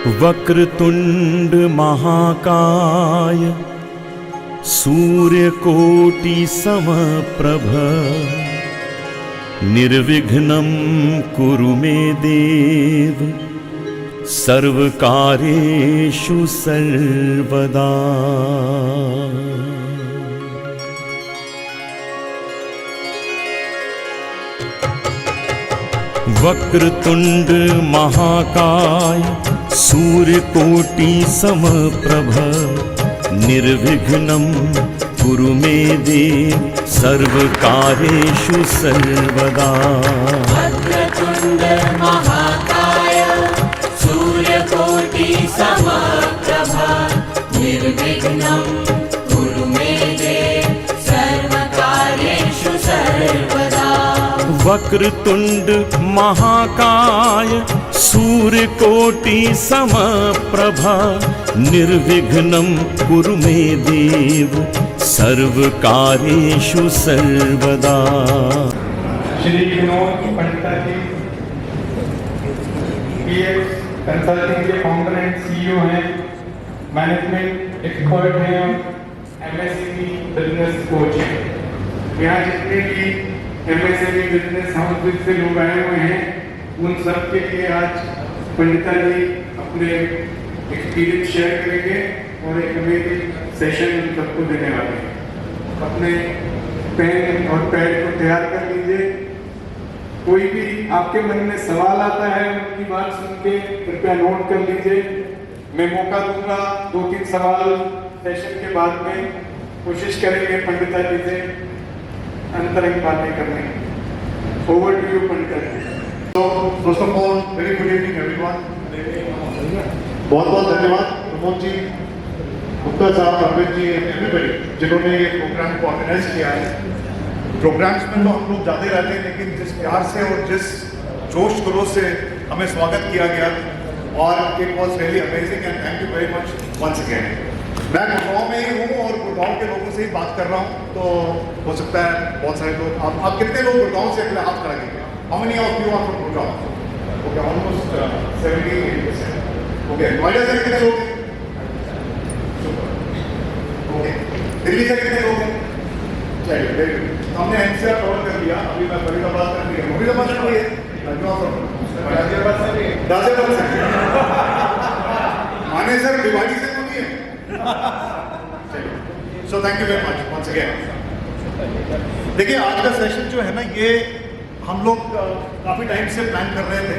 वक्रतुंड महाकाय सूर्यकोटि समप्रभ निर्विघ्नं कुरु मे देव सर्वकार्येषु सर्वदा। वक्रतुंड महाकाय सूर्यकोटि समप्रभ निर्विघ्नं कुरु मे देव सर्वकार्येषु सर्वदा। वक्रतुंड महाकाय सूर्यकोटि समप्रभ निर्विघ्नं कुरु मे देव सर्वकार्येषु सर्वदा। वक्रतुंड महाकाय सूर्यकोटि समप्रभा निर्विघ्नं कुरु मे देव सर्वकार्येषु सर्वदा। श्री विनोद पंडिता जी पीएक्स कंसल्टिंग के फाउंडर एंड सीईओ हैं, मैनेजमेंट एक्सपर्ट हैं और एमएसएमई बिजनेस कोच हैं। यहाँ जितने भी एमएसएमई बिजनेस हाउस से लोग आए हुए हैं उन सब के लिए आज पंडिता जी अपने एक्सपीरियंस शेयर करेंगे और एक अमेजिंग सेशन उन सबको देने वाले हैं। अपने पेन और पैड को तैयार कर लीजिए। कोई भी आपके मन में सवाल आता है उनकी बात सुन के कृपया नोट कर लीजिए। मैं मौका दूंगा 2-3 सवाल सेशन के बाद में कोशिश करेंगे पंडिता जी से अंतरंग बातें करने। ओवर टू यू पंडिता जी। तो first of all very good evening everyone. बहुत बहुत धन्यवाद प्रमोद जी, गुप्ता साहब, अरविंद जी, एवरीबॉडी जिन्होंने ये प्रोग्राम को ऑर्गेनाइज किया है। प्रोग्राम्स में तो हम लोग जाते रहते हैं, लेकिन जिस प्यार से और जिस जोश खरोश से हमें स्वागत किया गया और it was really amazing and thank you very much once again. मैं गुड़गांव में ही हूँ और गुड़गांव के लोगों से ही बात कर रहा हूँ, तो हो सकता है बहुत सारे लोग आप कितने लोग गुड़गांव से अपने हाथ खड़ा कीजिए। How many of you are from Gurgaon? Okay, almost 70-80%. Okay, Noida से कितने लोग हैं? Okay, दिल्ली से कितने लोग हैं? चलिए, very good. हमने एनसीआर कवर कर लिया। अभी मैं फरीदाबाद कर लिया। फरीदाबाद से कोई है? गाजियाबाद से भी है। गाजियाबाद से। माने सर दिवाली से तो नहीं है। चलिए, so thank you very much once again. देखिए आज का सेशन जो है ना, ये हम लोग काफ़ी टाइम से प्लान कर रहे थे,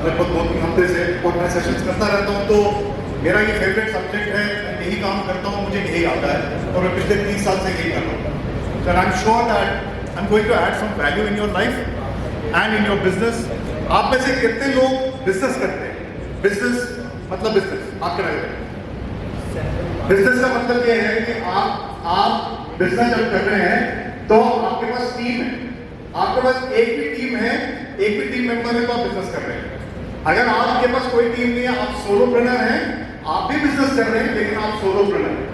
लगभग 2-3 हफ्ते से, और मैं सेशंस करता रहता हूँ। तो मेरा ये फेवरेट सब्जेक्ट है, यही काम करता हूँ, मुझे यही आता है और मैं पिछले 30 साल से यही कर रहा हूँ। So I am sure that I am going to add some value in your life and in your business. आप में से कितने लोग बिजनेस करते हैं? बिजनेस मतलब बिजनेस आप क्या करते हैं? बिजनेस का मतलब ये है कि आप बिजनेस जब कर रहे हैं तो आपके पास टीम है, आपके पास एक भी टीम है, एक भी टीम मेंबर है तो आप बिजनेस कर रहे हैं। अगर आपके पास कोई टीम नहीं है, आप सोलोप्रेन्योर हैं, आप भी बिजनेस कर रहे हैं लेकिन आप सोलोप्रेन्योर हैं।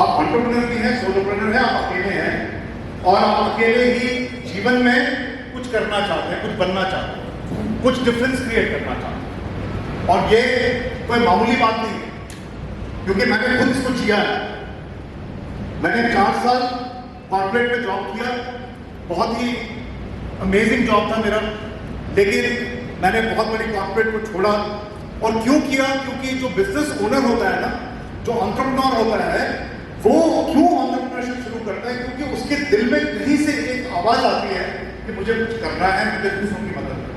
आप एंटरप्रेन्योर भी हैं, सोलोप्रेन्योर हैं, आप अकेले हैं और आप अकेले ही जीवन में कुछ करना चाहते हैं, कुछ बनना चाहते हैं, कुछ डिफरेंस क्रिएट करना चाहते हैं। और ये कोई मामूली बात नहीं है, क्योंकि मैंने खुद इसको जिया है। मैंने 4 साल कॉर्पोरेट में जॉब किया, बहुत ही अमेजिंग जॉब था मेरा, लेकिन मैंने बहुत बड़ी कॉर्पोरेट को छोड़ा। और क्यों किया? क्योंकि जो बिजनेस ओनर होता है ना, जो एंटरप्रेन्योर होता है, वो क्यों एंटरप्रेन्योरशिप शुरू करता है? क्योंकि उसके दिल में कहीं से एक आवाज आती है कि मुझे कुछ करना है, मुझे दूसरों की मदद करनी है।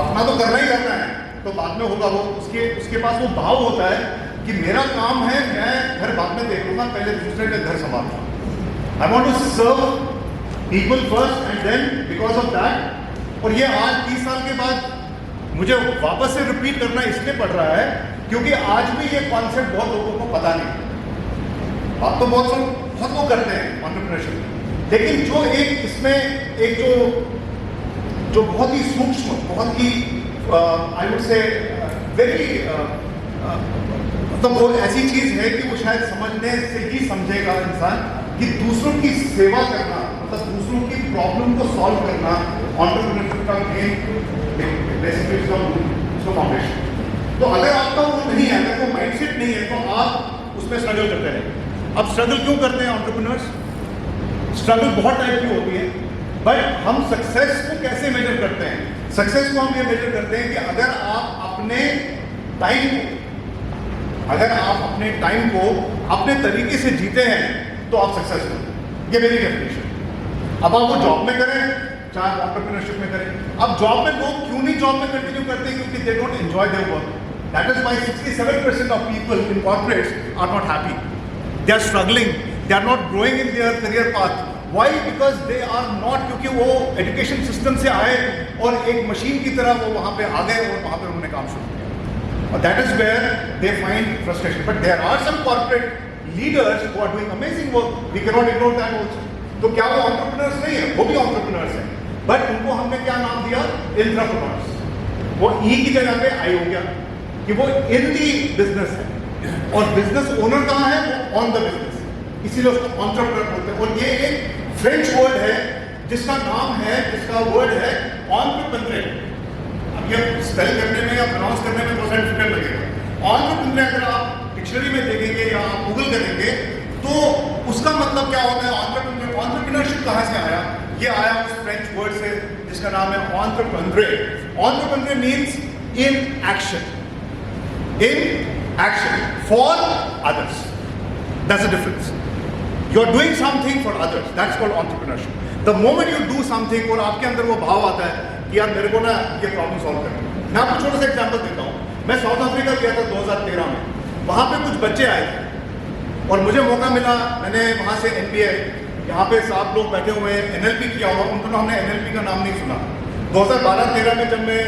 अपना तो करना ही करना है, तो बाद में होगा वो, उसके पास वो भाव होता है कि मेरा काम है, मैं घर बाद में देख लूंगा, पहले दूसरे का घर संभालूंगा। I want to serve people first and then because of that। और ये आज 30 साल के बाद मुझे वापस से रिपीट करना इसलिए पड़ रहा है क्योंकि आज भी ये कॉन्सेप्ट बहुत लोगों को पता नहीं। आप तो बहुत लोग करते हैं एंटरप्रेन्योरशिप, लेकिन जो एक इसमें एक जो बहुत ही सूक्ष्म, बहुत ही आई वुड से वेरी मतलब वो ऐसी चीज है कि वो शायद समझने से ही समझेगा इंसान कि दूसरों की सेवा करना, मतलब दूसरों की प्रॉब्लम को सॉल्व करना एंटरप्रेन्योरशिप का मेन बेसिक फाउंडेशन। तो अगर आपका वो नहीं है, अगर वो माइंडसेट नहीं है, तो आप उसमें स्ट्रगल करते रहेंगे। अब स्ट्रगल क्यों करते हैं एंटरप्रेन्योर्स? स्ट्रगल बहुत टाइप की होती है, बट हम सक्सेस को कैसे मेजर करते हैं? सक्सेस को हम ये मेजर करते हैं कि अगर आप अपने टाइम को अपने तरीके से जीते हैं तो आप सक्सेसफुल हैं। ये मेरी डेफिनेशन। अब आप वो जॉब में करें चाहे एंटरप्रेन्योरशिप में करें। अब जॉब में लोग क्यों नहीं जॉब में कंटिन्यू करते? क्योंकि they don't enjoy their work. That is why 67% of people in corporates are not happy. They are struggling, they are not growing in their career path. Why? Because they are not, क्योंकि वो education system से आए और एक machine की तरह वो वहाँ पे आ गए और वहाँ पे उन्होंने काम शुरू किया। और that is where they find frustration. But there are some corporate leaders who are doing amazing work, we can not ignore that also. तो क्या वो एंटरप्रेन्योर्स नहीं है? वो भी एंटरप्रेन्योर्स हैं, बट उनको हमने क्या नाम दिया? एंटरप्रेन्योर्स। वो ई की जगह पे आई हो गया कि वो इन दी बिजनेस है, और बिजनेस ओनर कहाँ है? वो ऑन द बिजनेस, इसीलिए उसको एंटरप्रेन्योर बोलते हैं। और ये एक फ्रेंच वर्ड है जिसका नाम है, जिसका वर्ड है एंटरप्रेन्योर। अब ये स्पेल करने में या प्रोनाउंस करने में थोड़ा डिफिकल्ट लगेगा। एंटरप्रेन्योर अगर आप डिक्शनरी में देखेंगे या आप गूगल करेंगे तो उसका मतलब क्या होता है? एंटरप्रेन्योरशिप कहाँ से आया? ये आया उस फ्रेंच वर्ड से जिसका नाम है entrepreneur. Entrepreneur means in action, in action for others. That's the difference. You are doing something for others. That's called entrepreneurship. The moment you do something और आपके अंदर वो भाव आता है कि यार मेरे को ना ये प्रॉब्लम सॉल्व करना है। मैं आपको छोटा सा एग्जांपल देता हूँ। मैं साउथ अफ्रीका गया था 2013 में। वहाँ पे कुछ बच्चे आए थे और मुझे मौका मिला, मैंने वहाँ से NBA, यहाँ पे 7 लोग बैठे हुए हैं, NLP किया हुआ। उनको हमने NLP का नाम नहीं सुना। 2012-13 में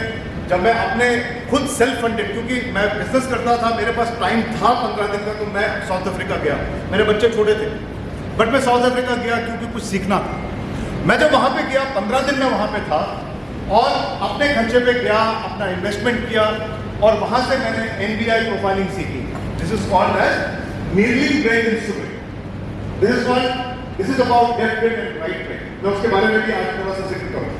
जब मैं अपने खुद सेल्फ फंडेड, क्योंकि मैं बिजनेस करता था, मेरे पास टाइम था 15 दिन का, तो मैं साउथ अफ्रीका गया। मेरे बच्चे छोटे थे, बट मैं साउथ अफ्रीका गया क्योंकि कुछ सीखना था। मैं जब वहाँ पे गया, 15 दिन मैं वहाँ पे था और अपने खर्चे पे गया, अपना इन्वेस्टमेंट किया और वहाँ से मैंने NBI प्रोफाइलिंग सीखी। दिस इज कॉल्ड एज नीरलिंग brain instrument. This is about left brain and right brain. मैं उसके बारे में भी आज थोड़ा सा जिक्र करूँगा।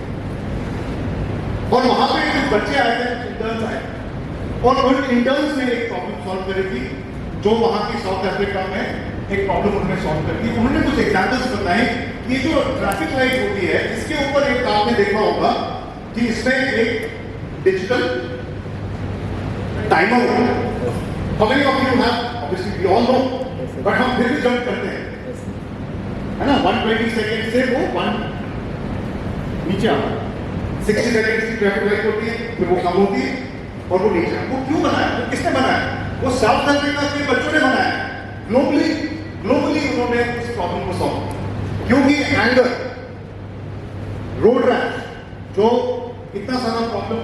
और वहां पे कुछ बच्चे आए थे, कुछ इंटर्न्स आए और उन इंटर्न्स ने एक प्रॉब्लम सॉल्व करी थी जो वहां की साउथ अफ्रीका में एक प्रॉब्लम उन्होंने सॉल्व कर दी। उन्होंने कुछ एग्जांपल्स बताए कि जो ट्रैफिक लाइट होती है, इसके ऊपर एक आपने देखा होगा कि इसमें एक डिजिटल टाइमर होता है। How many of you have? Obviously we all know, but हम फिर भी जंप करते हैं, है ना? 120 सेकेंड से वो 1 नीचे आता है। 60 सेकेंड की ट्रैफिक लाइट होती है, फिर वो कम होती है और वो नीचे। वो क्यों बनाया? वो किसने बनाया? वो साउथ अफ्रीका के बच्चों ने बनाया। ग्लोबली उन्होंने इस प्रॉब्लम को सॉल्व किया। क्योंकि एंगर, रोड रैश, जो इतना सारा प्रॉब्लम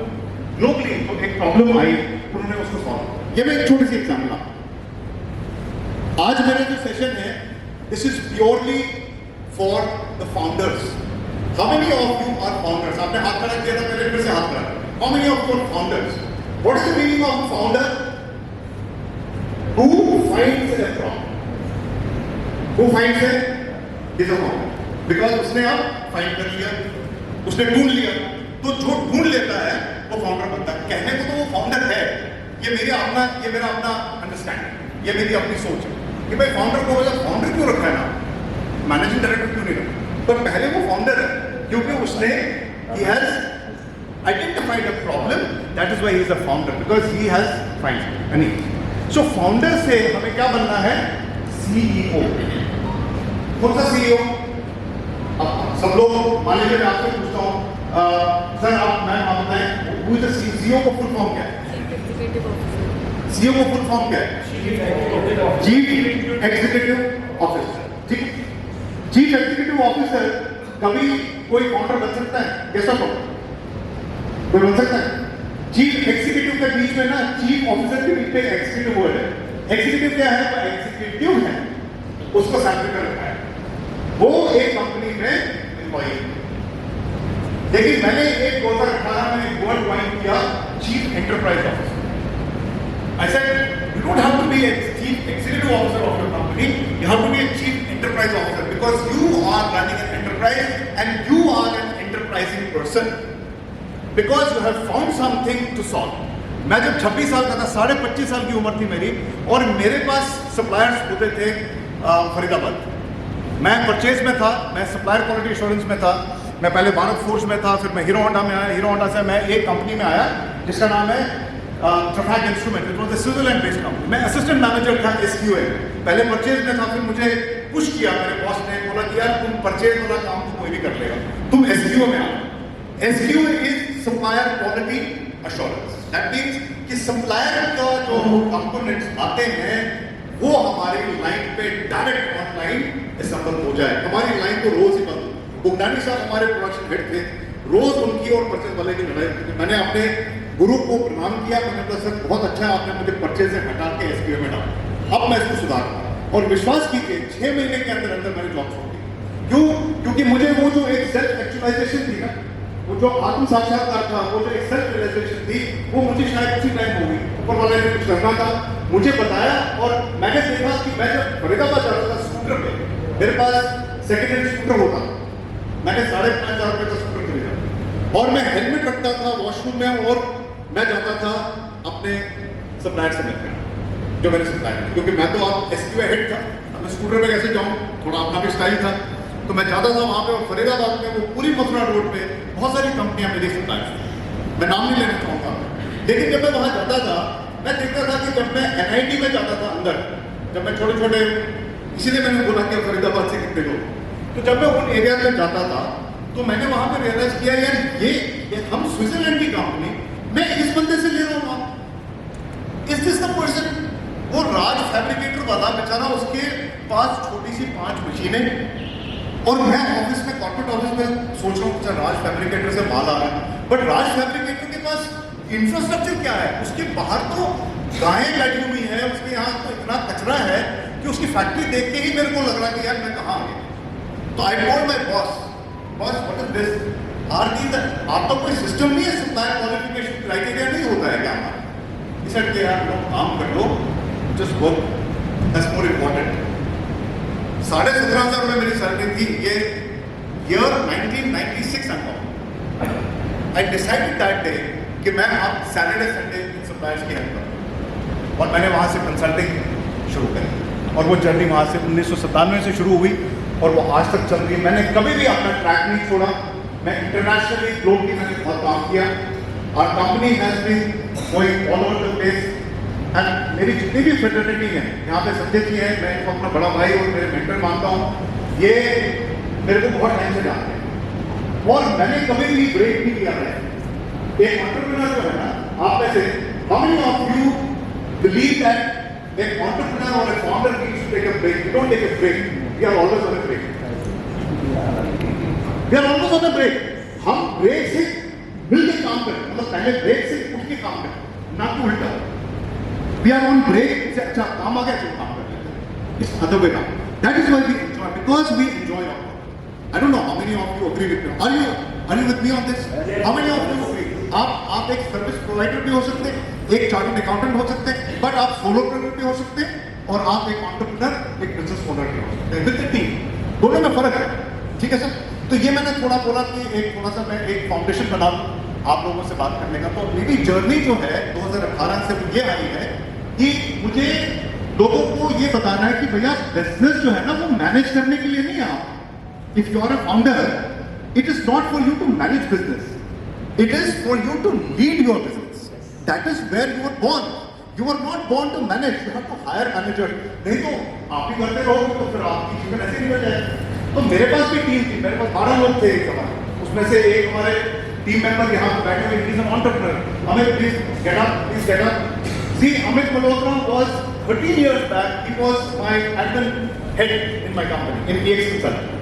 ग्लोबली तो एक प्रॉब्लम आई, उन्होंने उसको सॉल्व किया। ये मैं एक छोटी सी एग्जाम्पल। आज मेरा जो सेशन है, this is purely for the founders. How many of you are founders? आपने हाथ खड़ा किया था, मेरे फिर से हाथ खड़ा। How many of you are founders? What is the meaning of a founder? Who finds a problem? Who finds it is a founder. Because उसने अब फाइंड कर लिया, उसने ढूंढ लिया, तो जो ढूंढ लेता है वो फाउंडर बनता है। कहने को तो वो फाउंडर है, ये मेरा अपना अंडरस्टैंडिंग, ये मेरी अपनी सोच है कि भाई फाउंडर को वजह फाउंडर क्यों रखा है ना, मैनेजिंग डायरेक्टर क्यों नहीं रखा? पर पहले वो फाउंडर है क्योंकि उसने he has identified a problem, that is why he is a founder, because he has found a need. So founder से हमें क्या बनना है? CEO। कौन सा CEO? अब सब लोग मान लीजिए मैं आपसे पूछता हूँ, सर आप बताएं, who is the CEO को फुल फॉर्म क्या है? CEO को फुल फॉर्म क्या है? Chief executive officer. ठीक, चीफ एग्जीक्यूटिव ऑफिसर कभी कोई फाउंडर बन सकता है? कैसा तो कोई बन सकता है? चीफ एग्जीक्यूटिव के बीच में ना, चीफ ऑफिसर के बीच में एग्जीक्यूटिव वर्ड है। एग्जीक्यूटिव क्या है? वो एग्जीक्यूटिव है, उसको सैलरी पर रखा है, वो एक कंपनी में एम्प्लॉई। लेकिन मैंने एक 2018 में एक वर्ड ज्वाइन किया, chief enterprise officer. I said, you don't have to be a chief executive officer of your company, you have to be a chief enterprise officer, because you are running an enterprise and you are an enterprising person, because you have found something to solve. मैं जब 26 साल का था, 25.5 साल की उम्र थी मेरी, और मेरे पास सप्लायर्स होते थे फरीदाबाद। मैं परचेज में था, मैं सप्लायर क्वालिटी एश्योरेंस में था, मैं पहले भारत फोर्स में था, फिर मैं हीरो होंडा में आया, हीरो होंडा से मैं एक कंपनी में आया जिसका नाम है Trafag instrument, it was a Switzerland based company. मैं असिस्टेंट मैनेजर था SQA, पहले परचेज में था, फिर मुझे पुश किया मेरे बॉस ने, बोला कि यार तुम परचेज वाला काम तो कोई भी कर लेगा, तुम SQA में आओ। SQA is supplier quality assurance. That means कि सप्लायर का जो कंपोनेंट्स आते हैं वो हमारी लाइन पे डायरेक्ट ऑनलाइन असेंबल हो जाए। हमारी लाइन तो रोज ही बंद। बुगनानी साहब हमारे प्रोडक्शन हेड थे, रोज उनकी और परचेज वाले की लड़ाई थी। मैंने अपने गुरु को प्रणाम किया, मैंने कहा सर बहुत अच्छा है, आपने मुझे परचेज से हटा के SQA में डाला, अब मैं इसको सुधारूंगा। और विश्वास कीजिए 6 महीने के अंदर अंदर मैंने जॉब छोड़ दी। क्यों? क्योंकि मुझे वो जो एक सेल्फ एक्चुअलाइजेशन थी ना, वो जो आत्म साक्षात्कार था, वो जो एक सेल्फ रियलाइजेशन थी, वो मुझे शायद उसी टाइम हो गई। ऊपर वाले ने कुछ करना था, मुझे बताया, और मैंने देखा कि मैं जब फरीदाबाद जाता था स्कूटर पे, मेरे पास सेकेंड हैंड स्कूटर होता, मैंने 5,500 रुपये का स्कूटर खरीदा, और मैं हेलमेट रखता था वॉशरूम में, और मैं जाता था अपने सप्लायर से मिलकर, जो मैंने सप्लायर, क्योंकि मैं तो आप SQA हेड था, अब मैं स्कूटर पे कैसे जाऊँ, थोड़ा अपना भी स्टाइल था, तो मैं जाता था वहाँ पे। और फरीदाबाद में वो पूरी मथुरा रोड पे बहुत सारी कंपनियां मेरी सप्लाई थी, मैं नाम नहीं लेना चाहूँगा, लेकिन जब मैं वहाँ जाता था मैं देखता था कि जब मैं NIT में जाता था अंदर, जब मैं छोटे छोटे, इसीलिए मैंने बोला कि फरीदाबाद से कितने लोग, तो जब मैं उन एरिया में जाता था तो मैंने वहाँ पे रियलाइज किया यार ये हम स्विट्जरलैंड की कंपनी, मैं इस बंदे से ले रहा हूँ, इज दिस द पर्सन? वो राज फैब्रिकेटर वाला बेचारा, उसके पास छोटी सी 5 मशीनें, और मैं ऑफिस में, कॉर्पोरेट ऑफिस में सोच रहा हूँ राज फैब्रिकेटर से माल आ रहा है, बट राज फैब्रिकेटर के पास इंफ्रास्ट्रक्चर क्या है? उसके बाहर तो गायें बैठी हुई है, उसके यहाँ तो इतना कचरा है कि उसकी फैक्ट्री देख के ही मेरे को लग रहा है कि यार मैं कहाँ आ गया। तो I told my boss, what is this? आपका कोई सिस्टम नहीं है, सप्लायर क्वालिफिकेशन क्राइटेरिया नहीं होता है क्या हमारा? इस के यार लोग काम कर लो, just work, that's more important. 17,500 रुपये मेरी सैलरी थी, ये year 1996 I decided that day कि मैं अब सैटरडे संडे इन सप्लायर्स की हेल्प करूँ, और मैंने वहाँ से कंसल्टिंग शुरू करी, और वो जर्नी वहाँ से 1997 से शुरू हुई और वो आज तक चल रही है। मैंने कभी भी अपना ट्रैक नहीं छोड़ा, मैं इंटरनेशनली ग्लोबली मैंने बहुत काम किया, और company has been going all over the place, and मेरी जितनी भी फ्रेटर्निटी है यहाँ पे, संजय जी है, मैं इनको अपना बड़ा भाई और मेरे मेंटर मानता हूँ, ये मेरे को बहुत टाइम से जानते हैं, और मैंने कभी भी ब्रेक नहीं किया है। एक एंटरप्रेन्योर जो है ना, आप में से how many of you believe that एक एंटरप्रेन्योर और एक founder needs to take a break? You don't take a break, we are always on a break, we are always on a break. हम ब्रेक से मिलकर काम करें, मतलब पहले ब्रेक से उठ के काम करें, ना कि उल्टा। वी आर ऑन ब्रेक से अच्छा काम आ गया तो काम कर लेते हैं, इस other way round. That is why we enjoy, because we enjoy our work. I don't know how many of you agree with me, are you with me on this? How many of you agree? आप एक service provider भी हो सकते हैं, एक chartered accountant हो सकते हैं, बट आप सोलोप्रेन्योर भी हो सकते हैं, और आप एक एंटरप्रेन्योर, एक बिजनेस ओनर भी हो सकते हैं, विद द टीम। दोनों में फर्क है, ठीक है सर? तो ये मैंने थोड़ा बोला कि एक थोड़ा सा मैं एक फाउंडेशन बना आप लोगों से बात करने का। तो मेरी जर्नी जो है 2018 से ये आई है कि मुझे लोगों को ये बताना है कि भैया बिजनेस जो है ना, वो मैनेज करने के लिए नहीं है। आप if you are a founder, it is not for you to manage business, it is for you to lead your business. That is where you were born. You were not born to manage, you have to hire manager. नहीं तो आप ही करते रहोगे तो फिर आपकी जीवन ऐसे नहीं बन जाएगा। तो मेरे पास भी टीम थी, मेरे पास 12 लोग थे एक समय, उसमें से एक हमारे टीम मेंबर यहाँ बैठे हुए, he is an entrepreneur. Amit, please get up, please get up. See, Amit Malhotra was 13 years back, he was my admin head in my company, in EX Consulting.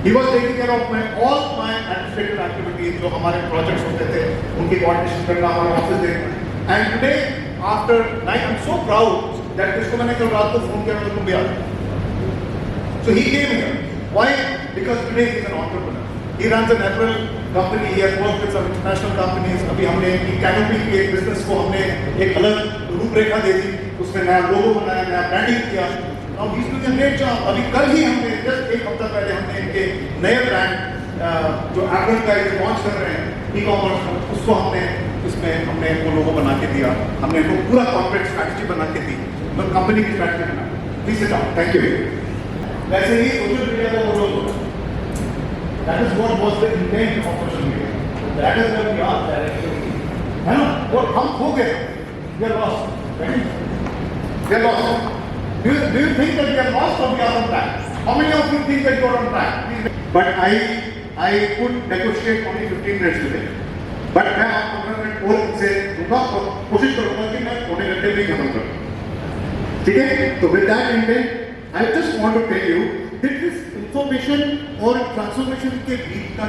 He was taking care of all my administrative activities, जो हमारे projects होते थे, उनकी coordination करना, हमारे office देखना। And today, after 9, I'm so proud that जिसको मैंने कल रात को phone किया, मैं तुम भी आ जाओ। So he came here. Why? Because today he is an entrepreneur. He runs an apparel company. He has worked with some international companies. अभी हमने Canopy के business को हमने एक अलग रूपरेखा दे दी, उसमें नया logo बनाया, नया branding किया। Now he's doing a great job. अभी कल ही हमने जस्ट एक हफ्ता पहले हमने इनके नए ब्रांड जो एप्पल का लॉन्च कर रहे हैं ई-कॉमर्स, उसको हमने इस इसमें हमने इनको लोगो बना के दिया, हमने इनको पूरा कॉर्पोरेट स्ट्रैटेजी बना के दी, मतलब कंपनी की स्ट्रैटेजी बना। Please sit down, thank you. वैसे ही सोशल मीडिया का वो रोल होता है, that is what was the intent of social media, that is what we are directly, है ना? और हम खो गए, we are lost, we are lost. Do you think that we are lost or we are on track? How many of you think that you are on track? But I could negotiate only 15 minutes today. But मैं आपको 15 minute और से दूंगा और कोशिश करूंगा कि मैं पौने घंटे में ही खत्म करूं। ठीक है? तो with that intent, I just want to tell you that this information और ट्रांसफॉर्मेशन के बीच का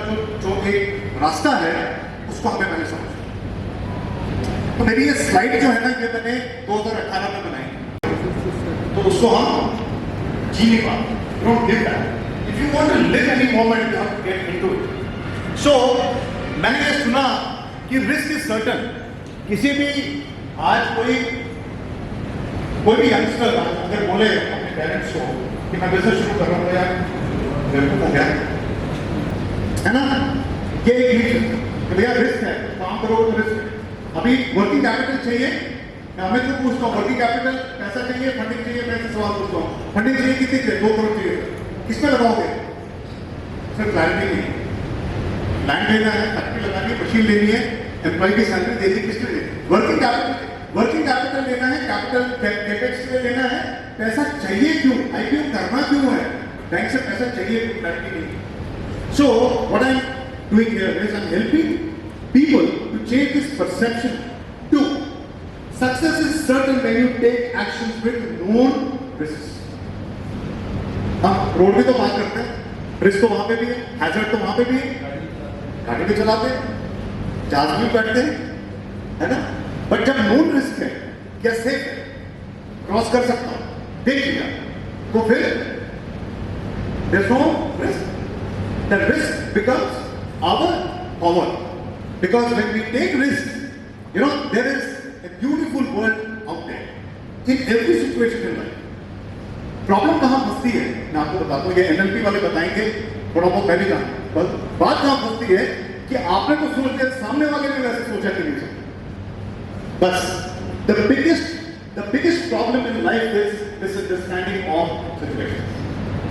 जो एक रास्ता है, उसको हमें पहले समझना। तो मेरी ये स्लाइड जो है ना, ये मैंने 2018 में बनाई, तो उसको हम जी नहीं पाते, don't live that. If you want to live any moment, you have to get into it. So मैंने ये सुना कि रिस्क इज सर्टन। किसी भी आज कोई भी यंगस्टर अगर बोले अपने पेरेंट्स को कि मैं बिजनेस शुरू कर रहा हूँ, यार बेवकूफ हो गया, है ना? ये एक भैया रिस्क है, काम करो तो रिस्क है। अभी वर्किंग कैपिटल चाहिए, मैं अमित को पूछता हूँ वर्किंग कैपिटल पैसा चाहिए, फंडिंग चाहिए, मैं इससे सवाल पूछता हूँ फंडिंग चाहिए कितनी चाहिए? 2 करोड़ चाहिए, किस पे लगाओगे? सर क्लैरिटी नहीं, लैंड लेना है, फैक्ट्री लगानी है, मशीन लेनी है, एम्प्लॉय की सैलरी देनी, किस पे देनी? वर्किंग कैपिटल लेना है, कैपिटल कैपेक्स पे लेना है, पैसा चाहिए क्यों? आईपीओ करना क्यों है? बैंक से पैसा चाहिए, क्लैरिटी नहीं। So what I am doing here is I am helping people to change this perception to success is certain when you take actions with known risks. हम रोड भी तो बात करते हैं, रिस्क तो वहां पे भी है, हैजर्ड तो वहां पे भी है, गाड़ी भी चलाते हैं, जहाज भी बैठते हैं, है ना? बट जब नोन रिस्क है, क्या सेफ है, क्रॉस कर सकता हूं, देख लिया, तो फिर there is no risk, the risk becomes our power, because when we take risk, you know, there is a beautiful world out there in every situation in life. Problem कहाँ फंसती है, मैं आपको बताता हूँ, ये एनएलपी वाले बताएंगे, थोड़ा बहुत मैं भी जानता हूँ। बात कहाँ फंसती है कि आपने तो सोच लिया, सामने वाले ने वैसे सोचा कि नहीं सोचा। बस the biggest problem in life is misunderstanding of situations.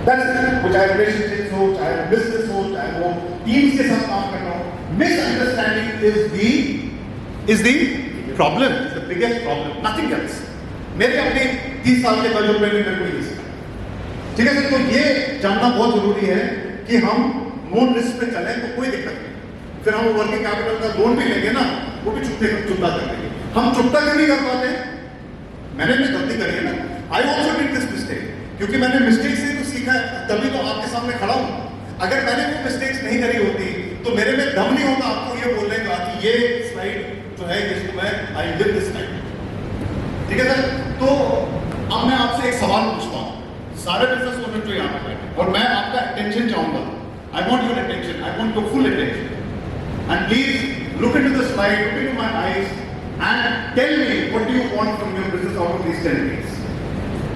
That's it. वो चाहे relationships हो, चाहे business हो, चाहे वो teams के साथ काम करना हो, misunderstanding is the problem, is the biggest problem, nothing else. मेरे अपने 30 साल के तजुर्बे में मेरे को ये सीखा, ठीक है सर? तो ये जानना बहुत जरूरी है कि हम नोन रिस्क पे चलें तो कोई दिक्कत नहीं। फिर हम वर्किंग कैपिटल का लोन भी लेंगे ना, वो भी चुकता कर देंगे। हम चुकता क्यों नहीं कर पाते? मैंने भी गलती करी है ना, I also did this mistake, क्योंकि मैंने मिस्टेक से तो सीखा है, तभी तो आपके सामने खड़ा हूं। अगर मैंने वो मिस्टेक्स नहीं करी होती तो मेरे में दम नहीं होता आपको ये बोलने का कि ये स्लाइड जो है इसको मैं आई डिड दिस स्लाइड, ठीक है सर? तो अब मैं आपसे एक सवाल पूछता हूँ, सारे बिजनेस ओनर जो यहाँ पे बैठे, और मैं आपका अटेंशन चाहूंगा, I want your attention, I want your full attention, and please look into the slide, look into my eyes and tell me what do you want from your business out of these 10 things.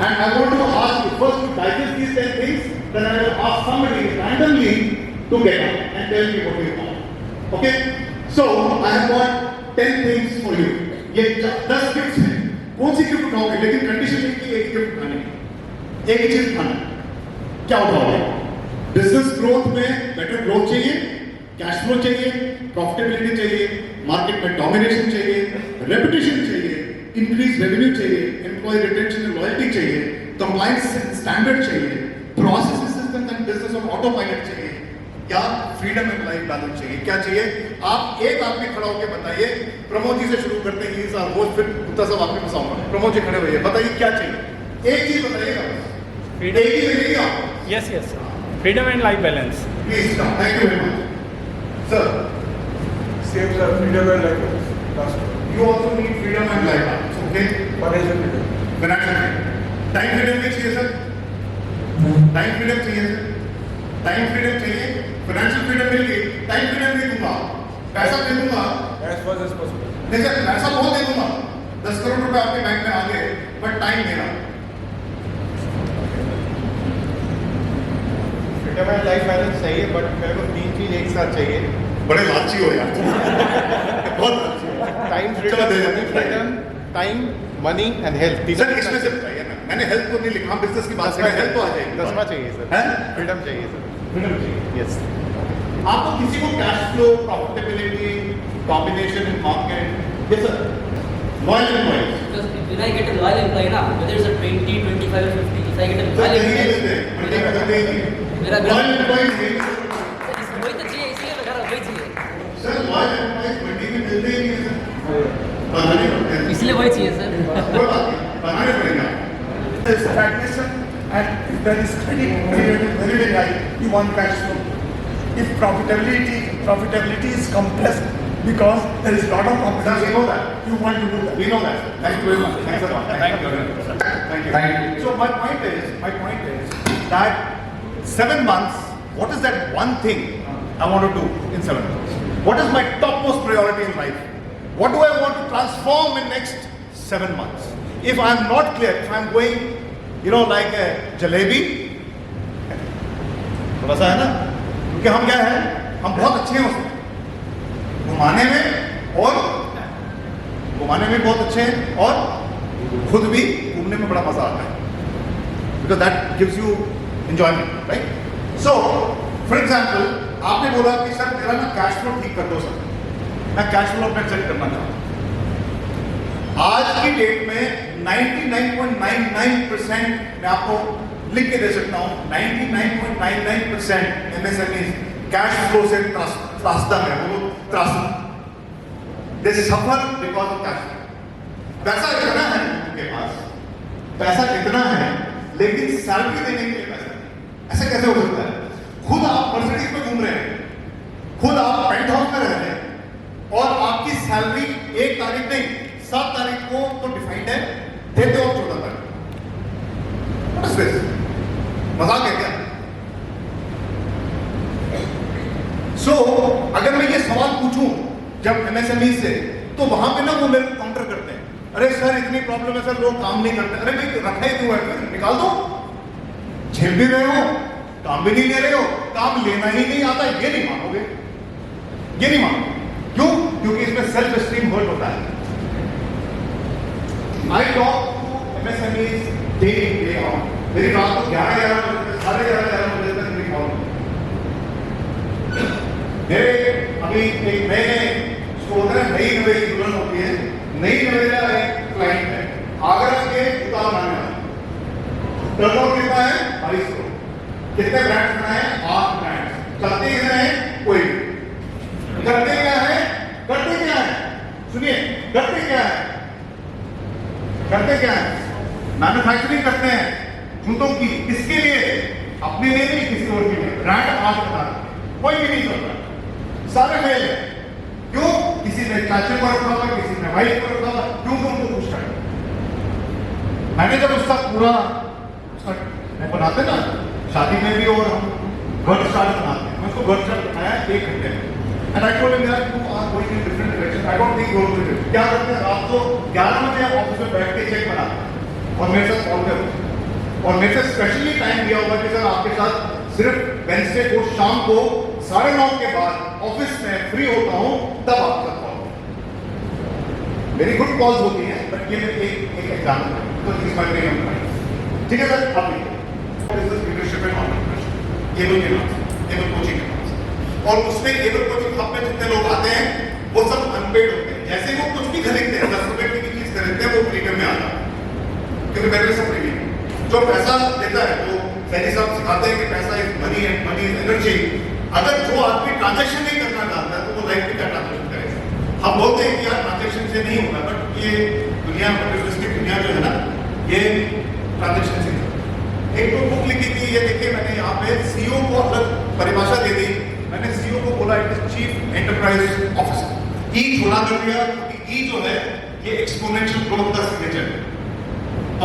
And I want to ask you first to digest these 10 things, then I will ask somebody randomly to get up and tell me what you want. Okay? So I have got 10 things for you. ये 10 gifts हैं, कौन सी gift उठाओगे? लेकिन condition है कि एक gift उठानी है, एक चीज उठाना। क्या उठाओगे? बिजनेस ग्रोथ में बेटर ग्रोथ चाहिए, कैश फ्लो चाहिए, प्रॉफिटेबिलिटी चाहिए, मार्केट में डोमिनेशन चाहिए, रेपुटेशन चाहिए, इंक्रीज रेवेन्यू चाहिए, एम्प्लॉय रिटेंशन एंड लॉयल्टी चाहिए, कंप्लायंस स्टैंडर्ड चाहिए, process system and business on auto pilot चाहिए, या फ्रीडम एंड लाइफ बैलेंस चाहिए? क्या चाहिए? आप एक आदमी खड़ा होकर बताइए। प्रमोद जी से शुरू करते हैं, ये वो फिर गुप्ता साहब आपके पास आऊंगा। प्रमोद जी खड़े हुए, बताइए क्या चाहिए? एक चीज बताइएगा, एक ही मिलेगी आपको। Yes, yes. Freedom and life balance. Please come, thank you very much sir. Same sir, freedom and life balance. Last one. You also need freedom and life balance, okay? Financial freedom. Financial freedom. Time freedom भी चाहिए sir? Time freedom चाहिए sir? Time freedom चाहिए? Financial freedom मिल गई, time freedom दे दूंगा, पैसा दे दूंगा। As fast as possible. नहीं sir, पैसा बहुत दे दूंगा, 10 करोड़ रुपए आपके बैंक में आ गए, बट टाइम मेरा। Freedom and life balance चाहिए, बट मेरे को 3 चीज एक साथ चाहिए। बड़े लालची हो यार बहुत लालची हो। टाइम टाइम चलो दे देते हैं। Freedom time money and health sir इसमें से बताइए ना, मैंने हेल्थ को नहीं लिखा, हम बिजनेस की बात करें, हेल्थ तो आ जाएगी। दसवां चाहिए सर, हैं? फ्रीडम चाहिए सर। फ्रीडम चाहिए। यस आपको किसी को cash flow, profitability, combination in market, ये sir loyal employees Because when I get a loyal employee ना, whether it's a 20, 25 or 50, if I get a sir loyal यही employee, मिलते हैं, मंडी में मिलते ही नहीं। मेरा लॉयल एम्प्लॉइज नहीं, वही तो चाहिए, इसलिए मैं कह रहा हूँ वही चाहिए, सर लॉयल एम्प्लॉइज मंडी में मिलते ही नहीं है सर, बनाने पड़ते हैं। इसलिए वही चाहिए सर। कोई बात नहीं, बनाने पड़ेगा। There is stagnation and if there is credit period is very high, you want cash flow. If profitability is compressed because there is lot of Sir, we competition, know that. you want to do that. We know that. Thank you very much. Thanks a lot. Thank you. Thank you. Thank you. So my point is that 7 months, what is that one thing I want to do in 7 months? What is my topmost priority in life? What do I want to transform in next 7 months? If I am not clear, if I am going, like a jalebi, थोड़ा सा है ना, क्योंकि हम क्या है, हम बहुत अच्छे हैं उसमें, घुमाने में बहुत अच्छे हैं और खुद भी घूमने में बड़ा मजा आता है, because that gives you enjoyment, right? So for example आपने बोला कि सर मेरा ना कैश फ्लो ठीक कर दो सर, मैं कैश फ्लो अपना सेट करना चाहता हूं। आज की डेट में 99.99% मैं आपको लिख के दे सकता हूं, 99.99% MSMEs कैश फ्लो से त्रासदा है, वो त्रासदा, they suffer because of cash flow. पैसा इतना है उनके पास, पैसा इतना है लेकिन सैलरी देने के लिए पैसा नहीं। ऐसा कैसे हो सकता है? खुद आप मर्सिडीज में घूम रहे हैं, खुद आप पेंट हाउस में रह रहे हैं और आपकी सैलरी 1 तारीख नहीं 7 तारीख को तो डिफाइंड है, देते हो 14 तारीख। What is this? मजाक है क्या? So, अगर मैं ये सवाल पूछूं जब MSME से, तो वहां पे ना वो मेरे को काउंटर करते हैं, अरे सर इतनी प्रॉब्लम है सर, लोग काम नहीं करते। अरे भाई रखा ही क्यों है, फिर निकाल दो। झेल भी रहे हो, काम भी नहीं ले रहे हो, काम लेना ही नहीं आता, ये नहीं मानोगे, ये नहीं मानोगे। क्यों? क्योंकि इसमें सेल्फ एस्टीम हर्ट होता है। I talk to MSMEs day in day out, मेरी रात को 11 बजे 11:30 बजे तक मेरी कॉल होती है। मेरे अभी एक नए स्टोर है, नई नवेली दुल्हन होती है, नई नवेला एक क्लाइंट है, आगरा के उतार लाने वाला, टर्नओवर कितना है 22 करोड़, कितने ब्रांड्स बनाए हैं 8 ब्रांड्स, करते कितने हैं कोई नहीं। करते क्या है, करते क्या है, सुनिए करते क्या है, करते क्या है, मैन्युफैक्चरिंग करते हैं जूतों की, किसके लिए, अपने लिए नहीं किसी और के लिए। ब्रांड आज बता कोई भी नहीं चल रहा, सारे फेल है। क्यों? किसी ने चाचे को रखा हुआ, किसी ने वाइफ को रखा हुआ, क्यों उनको खुश कर। मैंने जब उसका पूरा बनाते ना शादी में भी और हम घर स्टार्ट बनाते हैं, मैं उसको घर स्टार्ट बनाया 1 घंटे में। And I told him that you are going in different direction, I don't think you are going to. क्या करते हैं, रात को 11 बजे ऑफिस में बैठ के चेक बनाते हैं और मेरे साथ कॉल करते हैं, और मेरे से स्पेशली टाइम दिया होगा कि सर आपके साथ सिर्फ वेडनेसडे को शाम को 9:30 के बाद ऑफिस में फ्री होता हूं, तब आपके साथ कॉल। मेरी गुड कॉल्स होती हैं, बट ये एक एग्जाम्पल है, तो इस बार में ठीक है सर। आप business leadership and entrepreneurship able के नाम से, एबल कोचिंग के नाम से, और उसमें एबल कोचिंग हब में जितने लोग आते हैं वो सब अनपेड होते हैं। जैसे वो कुछ भी खरीदते हैं, 10 रुपए की चीज खरीदते हैं, वो प्रीमियम में आता है, क्योंकि मेरे लिए सब प्रीमियम। जो पैसा देता है तो सैनी साहब सिखाते हैं कि पैसा is money and money is energy. अगर जो आदमी ट्रांजैक्शन नहीं करना चाहता है तो वो लाइफ में क्या ट्रांजैक्शन करेगा। हम बोलते हैं कि यार ट्रांजैक्शन से नहीं होगा, बट ये दुनिया मटेरियलिस्टिक दुनिया जो है ना, ये ट्रांजैक्शन से। एक तो बुक लिखी थी, ये देखिए मैंने यहाँ पे CEO को अलग परिभाषा दे दी। मैंने CEO को बोला it is chief enterprise officer. ई छोड़ा कर दिया, क्योंकि ई जो है ये एक्सपोनेंशियल ग्रोथ का सिग्नेचर है।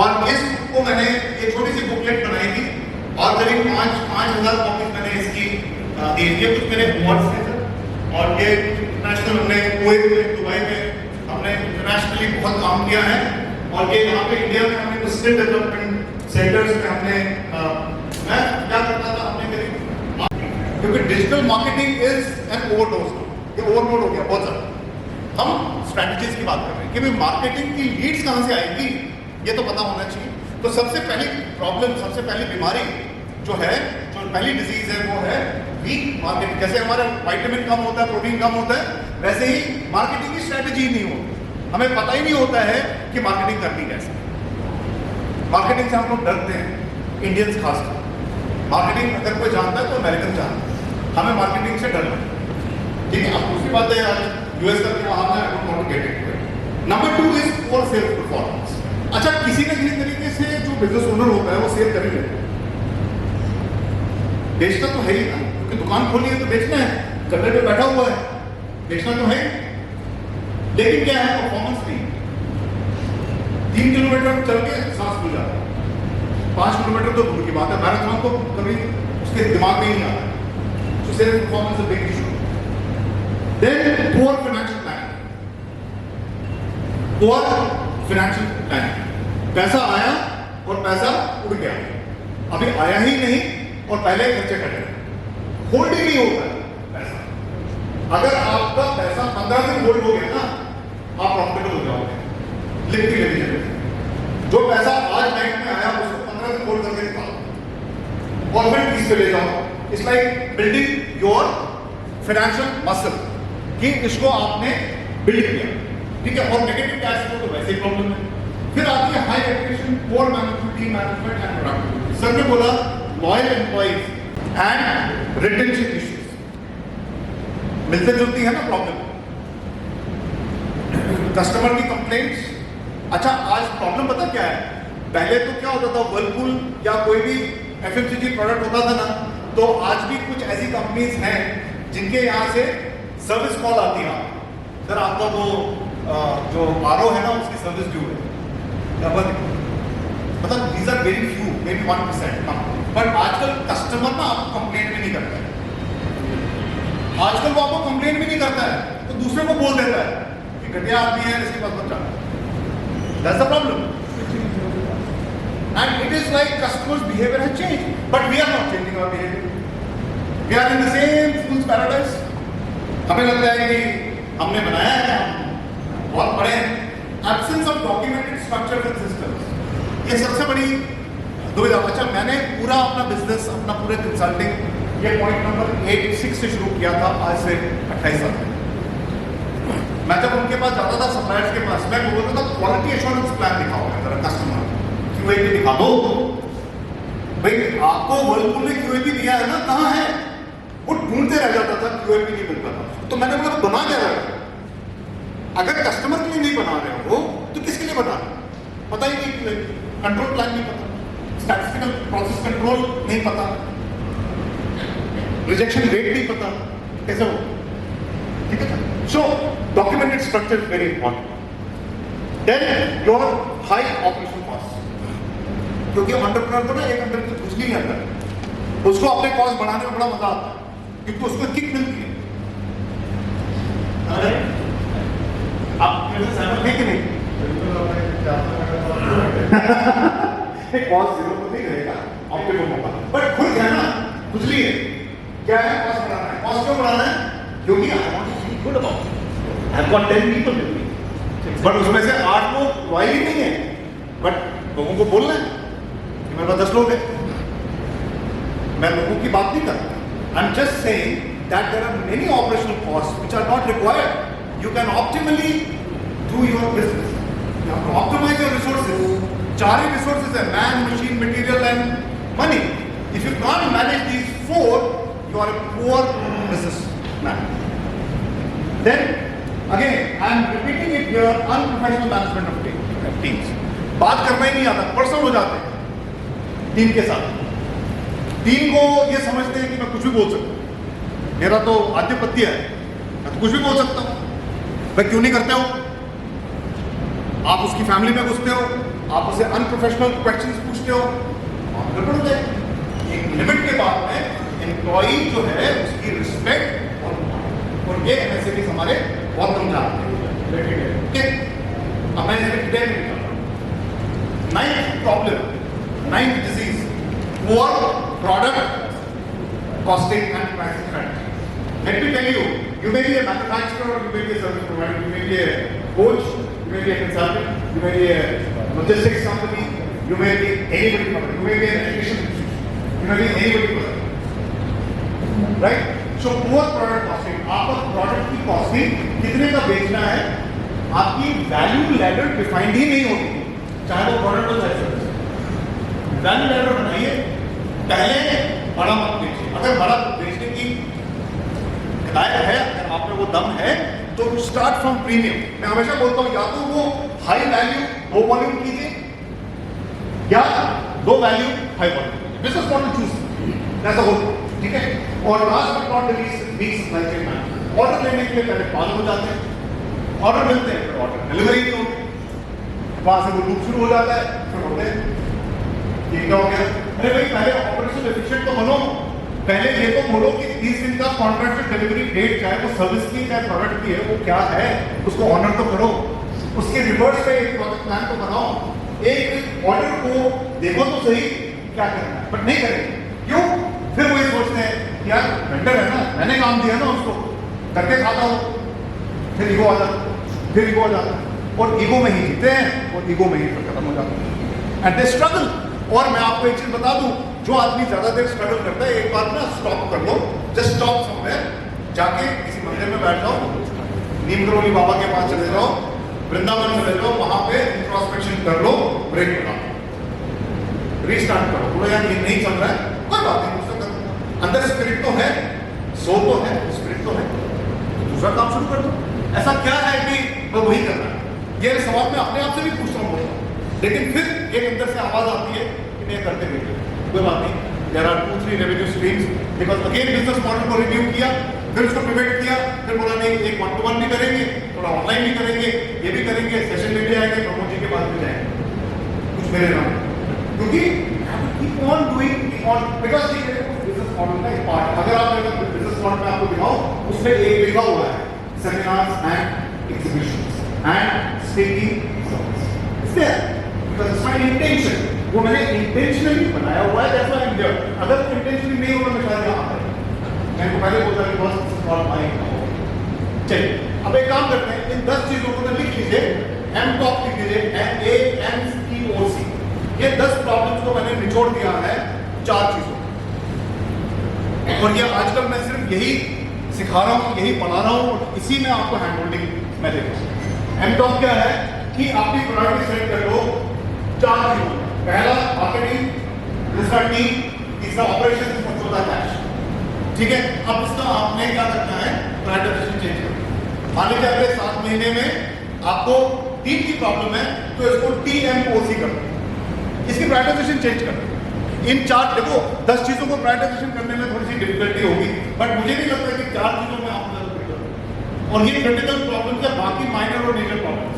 और इस बुक को मैंने ये छोटी सी बुकलेट बनाई थी और करीब 5,000 कॉपीज मैंने इसकी दी। ये कुछ मेरे अवार्ड्स थे सर, और ये इंटरनेशनल हमने कुवैत में, दुबई में हमने इंटरनेशनली बहुत काम किया है, और ये यहाँ पे इंडिया में हमने स्किल डेवलपमेंट सेंटर्स में हमने मैं क्या करता था, हमने करीब, क्योंकि digital marketing is an overdose, ये ओवरलोड हो गया बहुत ज़्यादा। हम स्ट्रैटेजीज की बात कर रहे हैं कि भाई मार्केटिंग की लीड्स कहाँ से आएंगी, ये तो पता होना चाहिए। तो सबसे पहली प्रॉब्लम, सबसे पहली बीमारी जो है, जो पहली डिजीज है, वो है वीक मार्केटिंग। जैसे हमारा विटामिन कम होता है, प्रोटीन कम होता है, वैसे ही मार्केटिंग की स्ट्रैटेजी नहीं होती। हमें पता ही नहीं होता है कि मार्केटिंग करनी कैसे। मार्केटिंग से हम लोग डरते हैं, इंडियंस खासकर। मार्केटिंग अगर कोई जानता है तो अमेरिकन जानता है, हमें मार्केटिंग से डरना है। ठीक है, अब दूसरी बात है, आज यूएस करके वहां में I don't want to get into. Number 2 is poor sales performance. अच्छा, किसी न किसी तरीके से जो बिजनेस ओनर होता है वो सेल कर ही लेता है, बेचना तो है ही ना, क्योंकि दुकान खोली है तो बेचना है, कमरे पे बैठा हुआ है, बेचना तो है। लेकिन क्या है, परफॉर्मेंस नहीं। 3 किलोमीटर चल के सांस खुल जाता है, 5 किलोमीटर तो दूर की बात है, मैराथन तो कभी उसके दिमाग में ही नहीं आता। तो sales performance is big issue. Then poor financial planning. Poor financial planning, पैसा आया और पैसा उड़ गया, अभी आया ही नहीं और पहले खर्चे कर रहे, होल्ड ही नहीं होता है पैसा। अगर आपका पैसा 15 दिन होल्ड हो गया ना, आप प्रॉफिटेबल हो जाओगे। लिखती रहिए, जो पैसा आज बैंक में आया उसको 15 दिन होल्ड करके निकालो और फिर 20 पे ले जाओ। It's like building your financial muscle, कि इसको आपने बिल्ड किया, ठीक है। और नेगेटिव कैश फ्लो तो वैसे ही प्रॉब्लम है। फिर आती है high education, poor management, team management and productivity. Sir ने बोला loyal employees and retention issues, मिलते जुलती है ना प्रॉब्लम। कस्टमर की कंप्लेंट्स। अच्छा, आज प्रॉब्लम पता क्या है, पहले तो क्या होता था, वर्लपूल या कोई भी एफएमसीजी प्रोडक्ट होता था ना, तो आज भी कुछ ऐसी कंपनीज हैं जिनके यहाँ से सर्विस कॉल आती है, सर आपका वो जो आरओ है ना उसकी सर्विस ड्यू है, मतलब these are very few, may be 1% कम। बट आजकल कस्टमर ना आपको कंप्लेंट भी नहीं करता है, आजकल वो आपको कंप्लेंट भी नहीं करता है, तो दूसरे को बोल देता है कि घटिया आदमी है, इसके पास मत जाओ। That's the problem. And it is like customers behaviour has changed, but we are not changing our behaviour. We are in the same fools paradise. हमें लगता है कि हमने बनाया है, हम बहुत बड़े हैं। Absence of documented structures and systems, ये सबसे बड़ी दुविधा। अच्छा, मैंने पूरा अपना बिजनेस, अपना पूरे कंसल्टिंग, ये पॉइंट नंबर 86 से शुरू किया था, आज से 28 साल पहले। मैं जब उनके पास जाता था, सप्लायर्स के पास, मैं बोलता था क्वालिटी एश्योरेंस प्लान दिखाओ मेरा कस्टमर, क्यूएपी दिखा दो। भाई आपको वर्लपूल ने क्यूएपी दिया है ना, कहाँ है? वो ढूंढते रह जाता था, क्यूएपी नहीं मिलता था। तो मैंने बोला बना क्या रहा है? अगर कस्टमर के लिए नहीं बना रहे हो तो किसके लिए बना रहे हो? पता ही नहीं, क्यूएपी कंट्रोल प्लान नहीं पता, स्टैटिस्टिकल प्रोसेस कंट्रोल नहीं पता, रिजेक्शन रेट नहीं पता, कैसे हो? ठीक है। So documented structure is very important. Then your high operation cost, क्योंकि एंटरप्रेन्योर को ना एक अंदर की घुस नहीं आता है, उसको अपने कॉस्ट बढ़ाने में बड़ा मजा आता है, क्योंकि उसको किक मिलती है। आप मेरे से सहमत हैं कि नहीं? कॉस्ट जीरो तो नहीं रहेगा, ऑप्टिमम होगा, बट खुद है ना, खुजली है। क्या है? कॉस्ट बढ़ाना है। कॉस्ट क्यों बढ़ाना है? क्योंकि I want to feel good about it. I have got 10 people with me, but उसमें से 8 लोग लॉयल ही नहीं है, बट लोगों को बोलना है कि मेरे पास 10 लोग हैं। मैं लोगों की बात नहीं करता, I am just saying that there are many operational cost which are not required. You can optimally do your business. You have to optimize your resources. 4 resources are man, machine, material and money. If you can't manage these 4, you are a poor businessman. Then again, I am repeating it here, unprofessional management of teams. बात करना ही नहीं आता, personal हो जाते हैं team के साथ। Team को ये समझते हैं कि मैं कुछ भी बोल सकता हूँ, मेरा तो आधिपत्य है, मैं तो कुछ भी बोल सकता हूँ। भाई क्यों नहीं करते हो? आप उसकी फैमिली में घुसते हो, आप उसे अनप्रोफेशनल क्वेश्चंस पूछते हो, आप गड़बड़ हो जाए। एक लिमिट के बाद में एम्प्लॉई जो है उसकी रिस्पेक्ट और ये एमएसएबी हमारे बहुत कम जानते हैं। ठीक, अब मैं इसमें डिटेल में निकल रहा हूँ। 9th problem, 9th disease, poor product costing and pricing strategy. Let me tell you, you may be a manufacturer, or you may be a service provider, you may be a coach, you may be a consultant, you may be a logistics company, you may be anybody company, you may be an education institution, you may be anybody person. Right? So poor product costing, आपका product की costing कितने का बेचना है, आपकी value ladder defined ही नहीं होती, चाहे वो product हो चाहे service। Value ladder बनाइए, पहले बड़ा मत बेचिए, अगर बड़ा बेचने की हिदायत है, अगर आप में वो दम है, तो स्टार्ट फ्रॉम प्रीमियम। मैं हमेशा बोलता हूँ या तो वो हाई वैल्यू लो वॉल्यूम कीजिए या लो वैल्यू हाई वॉल्यूम कीजिए। बिजनेस मॉडल चूज ऐसा हो, ठीक है। और last but not the least weak supply chain management. Order लेने के लिए पहले पागल हो जाते हैं, ऑर्डर मिलते हैं फिर ऑर्डर डिलीवरी नहीं होती, वहां से वो लूप शुरू हो जाता है, फिर होते हैं ये क्या हो गया, अरे भाई पहले ऑपरेशन एफिशिएंट तो बनो, पहले ये तो बोलो कि 30 दिन का कॉन्ट्रैक्ट डिलीवरी डेट चाहे वो सर्विस की चाहे प्रोडक्ट की है वो क्या है, उसको ऑनर तो करो, उसके रिवर्स पे एक प्रोजेक्ट प्लान तो बनाओ, एक ऑर्डर को देखो तो सही क्या करना है, बट नहीं करेंगे। क्यों? फिर वो ये सोचते हैं यार वेंडर है ना, मैंने काम दिया ना उसको, करके खाता हो, फिर ईगो आ जाता, फिर ईगो आ जाता, और ईगो में ही जीते हैं और ईगो में ही फिर खत्म हो जाता है एंड दे स्ट्रगल। और मैं आपको एक चीज बता दूं, जो आदमी ज्यादा देर स्ट्रगल करता है, एक बार ना स्टॉप कर लो, जस्ट स्टॉप समवेयर, जाके किसी मंदिर में बैठ जाओ, नीम करोली बाबा के पास चले जाओ, वृंदावन चले जाओ, वहां पे इंट्रोस्पेक्शन कर लो, ब्रेक लगाओ, रीस्टार्ट करो, बोलो यार ये नहीं चल रहा है, कोई बात नहीं, दूसरा करो, अंदर स्पिरिट तो है, सोल तो है, स्पिरिट तो है, दूसरा काम शुरू कर दो। ऐसा क्या है कि वो वही कर रहा है, ये सवाल मैं अपने आप से भी पूछ रहा हूँ, लेकिन फिर एक अंदर से आवाज आती है कि नहीं करते हुए कोई बात नहीं, there are 2-3 revenue streams, because again business model को रिव्यू किया, फिर उसको पिवट किया, फिर बोला नहीं एक 1-to-1 भी करेंगे, थोड़ा ऑनलाइन भी करेंगे, ये भी करेंगे, सेशन में भी आएंगे, प्रमोद जी के पास भी जाएंगे, कुछ मेरे नाम, क्योंकि keep on doing, keep on, because business model का एक पार्ट, अगर आप बिजनेस मॉडल में आपको दिखाओ, उसमें एक लिखा हुआ है seminars and exhibitions and speaking service, because it's my intention, वो मैंने इंटेंशनली बनाया हुआ है, that's why I'm here। अगर इंटेंशनली नहीं होगा मैं शायद यहाँ पर, मैंने पहले बोला कि बस नॉट माय। चलिए अब एक काम करते हैं, इन 10 चीजों को लिख लीजिए, MTOC लिख लीजिए, MAMTOC। ये 10 प्रॉब्लम्स को मैंने निचोड़ दिया है 4 चीजों, और ये आजकल मैं सिर्फ यही सिखा रहा हूँ, यही पढ़ा रहा हूँ, और इसी में आपको हैंड होल्डिंग मैं दे रहा हूँ। MTOC क्या है कि आपकी प्रायोरिटी सेट कर लो 4 चीजों, पहला मार्केटिंग, दूसरा टीम, तीसरा ऑपरेशन, चौथा कैश, ठीक है। अब इसका आपने क्या करना है, प्रायोरिटाइजेशन चेंज करना। मान लीजिए अगले 7 महीने में आपको टीम की प्रॉब्लम है, तो इसको TMOC करना, इसकी प्रायोरिटाइजेशन चेंज करना। इन 4 देखो 10 चीजों को प्रायोरिटाइजेशन करने में थोड़ी सी डिफिकल्टी होगी, बट मुझे नहीं लगता कि 4 चीजों में आप और ये क्रिटिकल प्रॉब्लम है, बाकी माइनर और मेजर प्रॉब्लम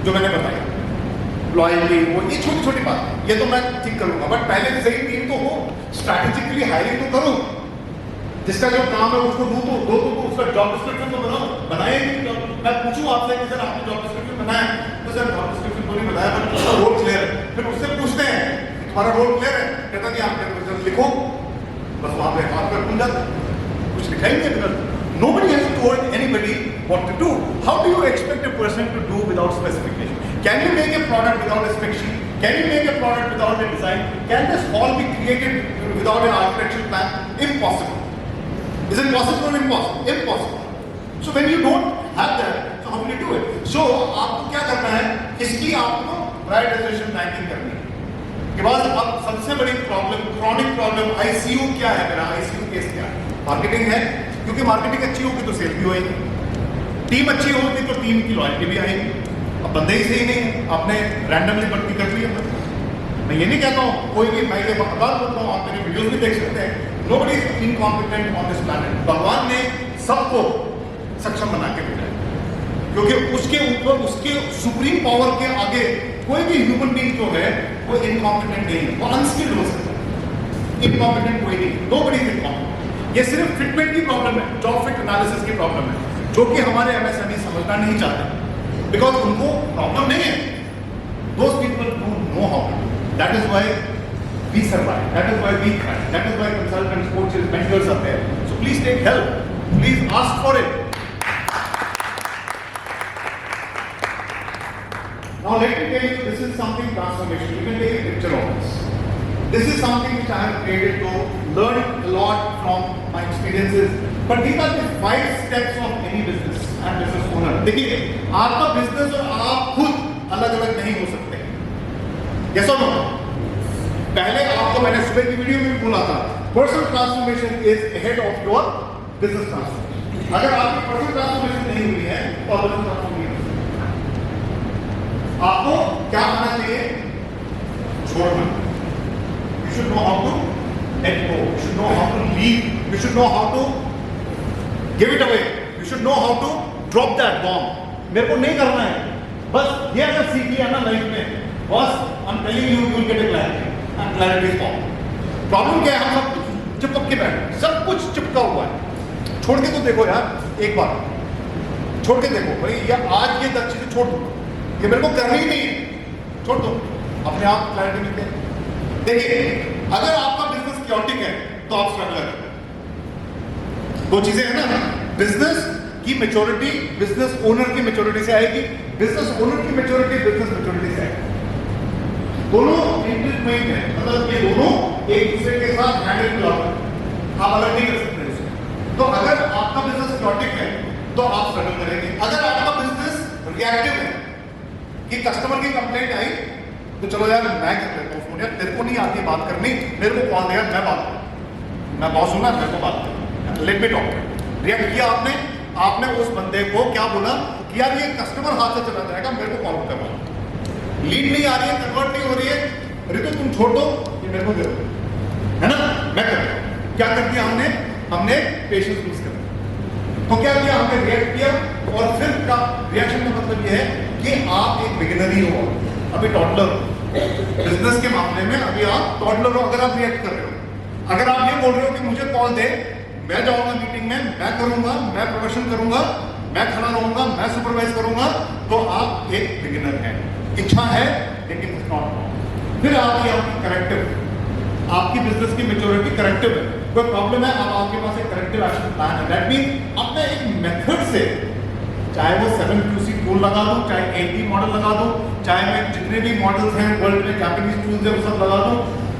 जो मैंने बताया, लॉयल्टी, वो ये छोटी छोटी बात, ये तो मैं ठीक करूंगा, बट पहले सही टीम तो हो, स्ट्रैटेजिकली हायरिंग तो करो, जिसका जो काम है उसको दो तो उसका जॉब डिस्क्रिप्शन तो बनाओ, बनाए नहीं। मैं पूछूं आपसे कि सर आपने जॉब डिस्क्रिप्शन बनाया, तो सर जॉब डिस्क्रिप्शन तो नहीं बनाया, बट उसका रोल क्लियर है, फिर उससे पूछते हैं तुम्हारा रोल क्लियर है, कहता कि आप लिखो, बस वहां पे हाथ पर खुल जाता, कुछ लिखा ही नहीं है। Nobody has told anybody what to do. How do you expect a person to do without specification? Can you make a product without a spec sheet? Can you make a product without a design? Can this all be created without an architectural plan? Impossible. Is it possible or impossible? Impossible. So when you don't have that, so how will you do it? So आपको क्या करना है? इसकी आपको prioritisation planning करनी है। के बाद अब सबसे बड़ी प्रॉब्लम, क्रॉनिक प्रॉब्लम, ICU क्या है मेरा? ICU केस क्या है? मार्केटिंग है, क्योंकि मार्केटिंग अच्छी होगी तो सेल भी होगी, टीम अच्छी होगी तो टीम की लॉयल्टी भी आएगी। अब बंदे ही सही नहीं है, आपने रैंडमली भर्ती कर ली है। मैं ये नहीं कहता हूँ, कोई भी, मैं ये बात बोलता हूँ, आप मेरे वीडियोस भी देख सकते हैं, nobody is incompetent on this planet. भगवान ने सबको सक्षम बना के भेजा है, क्योंकि उसके ऊपर, उसके सुप्रीम पावर के आगे कोई भी ह्यूमन बीइंग जो है वो इनकॉम्पिटेंट नहीं है, वो अनस्किल्ड हो सकता है, इनकॉम्पिटेंट कोई नहीं, नोबडी इज इनकॉम्पिटेंट। ये सिर्फ फिटमेंट की प्रॉब्लम है, जॉब फिट एनालिसिस की प्रॉब्लम है, जो कि हमारे MSME समझना नहीं चाहते, बिकॉज उनको प्रॉब्लम नहीं है। Those people don't know how to do, that is why we survive, that is why we cry, that is why consultants, coaches, mentors are there. So please take help, please ask for it. Now let me tell you, this is something transformation. You can take a picture of this. This is something which I have created to learn a lot from my experiences. But these are the 5 steps of any business and business owner. देखिए, आपका business और आप खुद अलग-अलग नहीं हो सकते. Yes or no? पहले आपको मैंने सुबह की वीडियो में भी बोला था, personal transformation is ahead of your business transformation. अगर आपकी personal transformation नहीं हुई है, तो business transformation नहीं होगी. आपको क्या करना चाहिए? छोड़ना. You should know how to let go. You should know how to leave. You should know how to give it away. You should know how to drop that bomb. मेरे को नहीं करना है. बस ये अगर सीख लिया ना लाइफ में, बस I'm telling you, you will get a clarity. And clarity is bomb. Problem क्या है? हम सब चिपक के बैठे, सब कुछ चिपका हुआ है. छोड़ के तो देखो यार, एक बार छोड़ के देखो भाई, ये आज ये 10 चीजें छोड़ दो, ये मेरे को करनी ही नहीं है, छोड़ दो, अपने आप क्लैरिटी मिलती है. देखिए, अगर आपका बिजनेस क्योटिक है तो आप स्ट्रगलर हैं. 2 चीजें हैं ना, बिजनेस की मैच्योरिटी बिजनेस ओनर की मैच्योरिटी से आएगी, बिजनेस ओनर की मैच्योरिटी बिजनेस मैच्योरिटी से आएगी. दोनों इंटरलिंक्ड है, मतलब ये दोनों एक दूसरे के साथ हैंड इन ग्लव है, आप अलग नहीं कर सकते इसको. तो अगर आपका बिजनेस क्योटिक है तो आप स्ट्रगल करेंगे. अगर आपका बिजनेस रिएक्टिव है कि कस्टमर की कंप्लेंट आई तो चलो यार मैं कर लेता हूँ फोन, यार तेरे को नहीं आती बात करनी, मेरे को कॉल दिया, मैं बात करूँ, मैं बॉस हूँ ना, मेरे को बात करूँ, लेट मी टॉक. रिएक्ट किया आपने, आपने उस बंदे को क्या बोला कि यार ये कस्टमर हाथ से चला जाएगा, मेरे को कॉल करवा. लीड नहीं आ रही है, कन्वर्ट नहीं हो रही है, रितु तुम छोड़ दो, ये मेरे को दे दो, है ना, मैं कर रहा हूँ. क्या कर दिया हमने? हमने पेशेंस लूज कर दिया. तो क्या किया? हमने रिएक्ट किया. और फिर का रिएक्शन का मतलब ये है कि आप एक बिगिनर ही हो, अभी टॉडलर हो बिजनेस के मामले में, अभी आप टॉडलर हो. अगर आप रिएक्ट कर रहे हो, अगर आप ये बोल रहे हो कि मुझे कॉल दे, मैं जाऊंगा मीटिंग में, मैं करूंगा, मैं प्रोडक्शन करूंगा, मैं खड़ा रहूंगा, मैं सुपरवाइज करूंगा, तो आप एक बिगिनर हैं. इच्छा है लेकिन इट्स नॉट. फिर आपकी करेक्टिव, आपकी बिजनेस की मैच्योरिटी करेक्टिव है, कोई प्रॉब्लम है, अब आपके पास एक करेक्टिव एक्शन प्लान है. दैट मीन अपने एक मेथड से, चाहे वो 7QC टूल लगा दूं, चाहे 80 मॉडल लगा दूं, चाहे मैं जितने भी मॉडल्स हैं वर्ल्ड में जापानीज टूल्स है वो सब लगा दूं,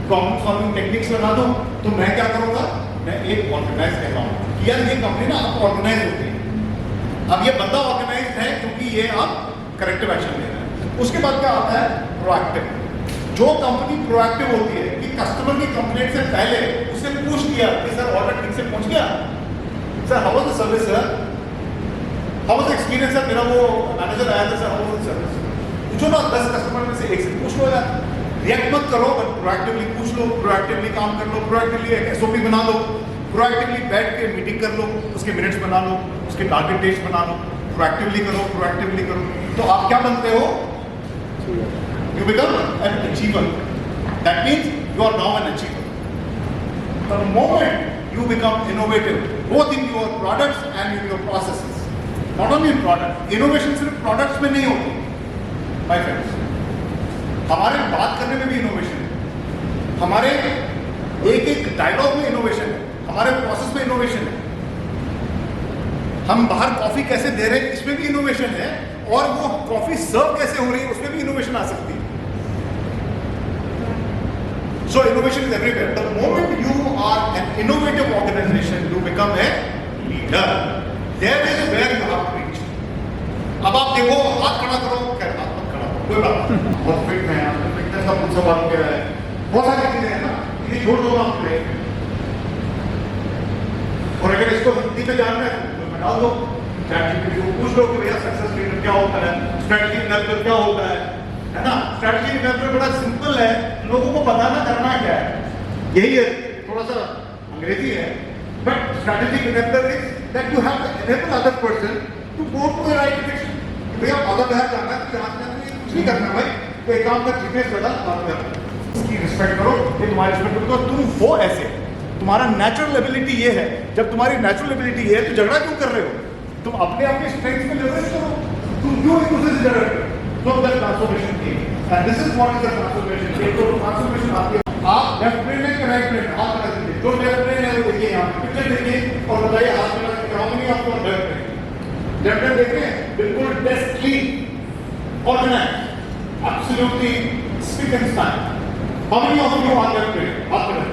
प्रॉब्लम सॉल्विंग टेक्निक्स लगा दूं, तो मैं क्या करूंगा? मैं एक ऑर्गेनाइज कहता हूँ कि यार ये कंपनी ना आप ऑर्गेनाइज होती है. अब ये बंदा ऑर्गेनाइज है क्योंकि ये आप करेक्टिव एक्शन ले रहे हैं. उसके बाद क्या आता है? प्रोएक्टिव. जो कंपनी प्रोएक्टिव होती है कि कस्टमर की कंप्लेंट से पहले उससे पूछ लिया कि सर ऑर्डर ठीक से पहुंच गया, sir how was the service, sir how was the experience, sir मेरा वो मैनेजर आया था, sir how was the service. पूछो ना 10 कस्टमर में से एक से पूछ लो यार. रिएक्ट मत करो, बट प्रोएक्टिवली पूछ लो, प्रोएक्टिवली काम कर लो, प्रोएक्टिवली एक SOP बना लो, प्रोएक्टिवली बैठ के मीटिंग कर लो, उसके मिनट्स बना लो, उसके टारगेट डेट्स बना लो. प्रोएक्टिवली करो, प्रोएक्टिवली करो, तो आप क्या बनते हो? You become an achiever. That means you are now an achiever. The moment you become innovative, both in your products and in your processes, not only in products, innovation सिर्फ products में नहीं होती, my friends. हमारे बात करने में भी innovation है, हमारे एक डायलॉग में innovation है, हमारे प्रोसेस में innovation है, हम बाहर कॉफी कैसे दे रहे हैं इसमें भी innovation है, और वो कॉफी सर्व कैसे हो रही है उसमें भी innovation आ सकती है. So innovation is everywhere. The moment you are an innovative organization, you become a leader. There is where you have to reach. अब आप देखो, हाथ खड़ा करो, क्या हाथ मत खड़ा करो, कोई बात नहीं, बहुत फिट है, फिटनेस का मुझसे बात कर रहा है, बहुत सारी चीजें हैं ना, ये छोड़ दो आप प्ले. और अगर इसको हिंदी में जानना है तो बता दो, ChatGPT को पूछ लो कि भैया सक्सेस लीडर क्या होता है, स्ट्रेटजी इनैबलर क्या होता है ना. स्ट्रेटजी इनैबलर बड़ा सिंपल है, लोगों को बताना करना क्या है, यही है, थोड़ा सा अंग्रेजी है, but strategy enabler is that you have to enable other person to go to the right direction. भैया अगर बाहर जाना है तो जहाँ से कुछ नहीं करना भाई, तो एक काम कर, जीपीएस लगा, बात कर, उसकी रिस्पेक्ट करो, ये तुम्हारी रिस्पेक्ट करो, तुम हो ऐसे, तुम्हारा नेचुरल एबिलिटी ये है. जब तुम्हारी नेचुरल एबिलिटी ये है तो झगड़ा क्यों कर रहे हो? तुम अपने आप के स्ट्रेंथ पे लेवरेज करो, तुम क्यों एक दूसरे से झगड़ रहे हो? So the transformation came, and this is what is the transformation. एक तो transformation आती है, आप लेफ्ट ब्रेन में राइट ब्रेन हाथ लगा दीजिए, जो लेफ्ट ब्रेन है वो देखिए, यहाँ पिक्चर देखिए और बताइए हाथ में कराओगे आपको लेफ्ट ब्रेन. लेफ्ट ब्रेन देखिए बिल्कुल desk clean organise, absolutely spick and span. How many of you are left brain? हाथ करें.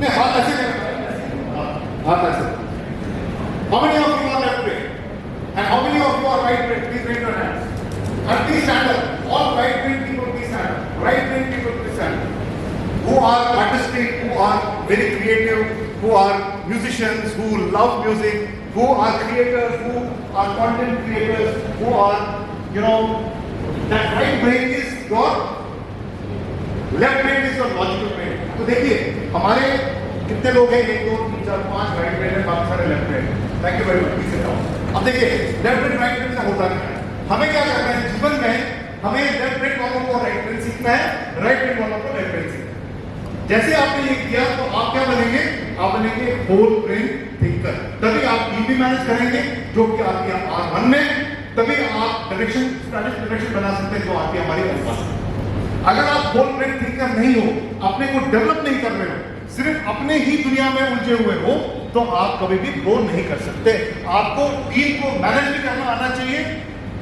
नहीं हाथ ऐसे करें. हाथ ऐसे. How many of you are left brain? And how many of you are right brain? Please raise your hands. And please stand up. All right brain people, please stand up. Right brain people, please stand up. Who are artistic, who are very creative, who are musicians, who love music, who are creators, who are content creators, who are, you know, that right brain is your left brain is your logical brain. तो देखिए हमारे कितने लोग हैं, 1 2 3 4 5 right brain है, बाकी सारे left brain. Thank you very much. Please sit down. अब देखिए लेफ्ट ब्रेन राइट ब्रेन से होता क्या है. हमें क्या करना है जीवन में, हमें लेफ्ट ब्रेन वालों को राइट ब्रेन सीखना है, राइट ब्रेन वालों को लेफ्ट ब्रेन सीखना है. जैसे आपने ये किया तो आप क्या बनेंगे, आप बनेंगे होल ब्रेन थिंकर. तभी आप टीम भी मैनेज करेंगे जो कि आपकी R1 में, तभी आप डायरेक्शन स्ट्रेटेजिक डायरेक्शन बना सकते हैं जो आपकी हमारी अल्फा. अगर आप होल ब्रेन थिंकर नहीं हो, अपने को डेवलप नहीं कर रहे हो, सिर्फ अपने ही दुनिया में उलझे हुए हो, तो आप कभी भी ग्रो नहीं कर सकते. आपको टीम को मैनेज भी करना आना चाहिए,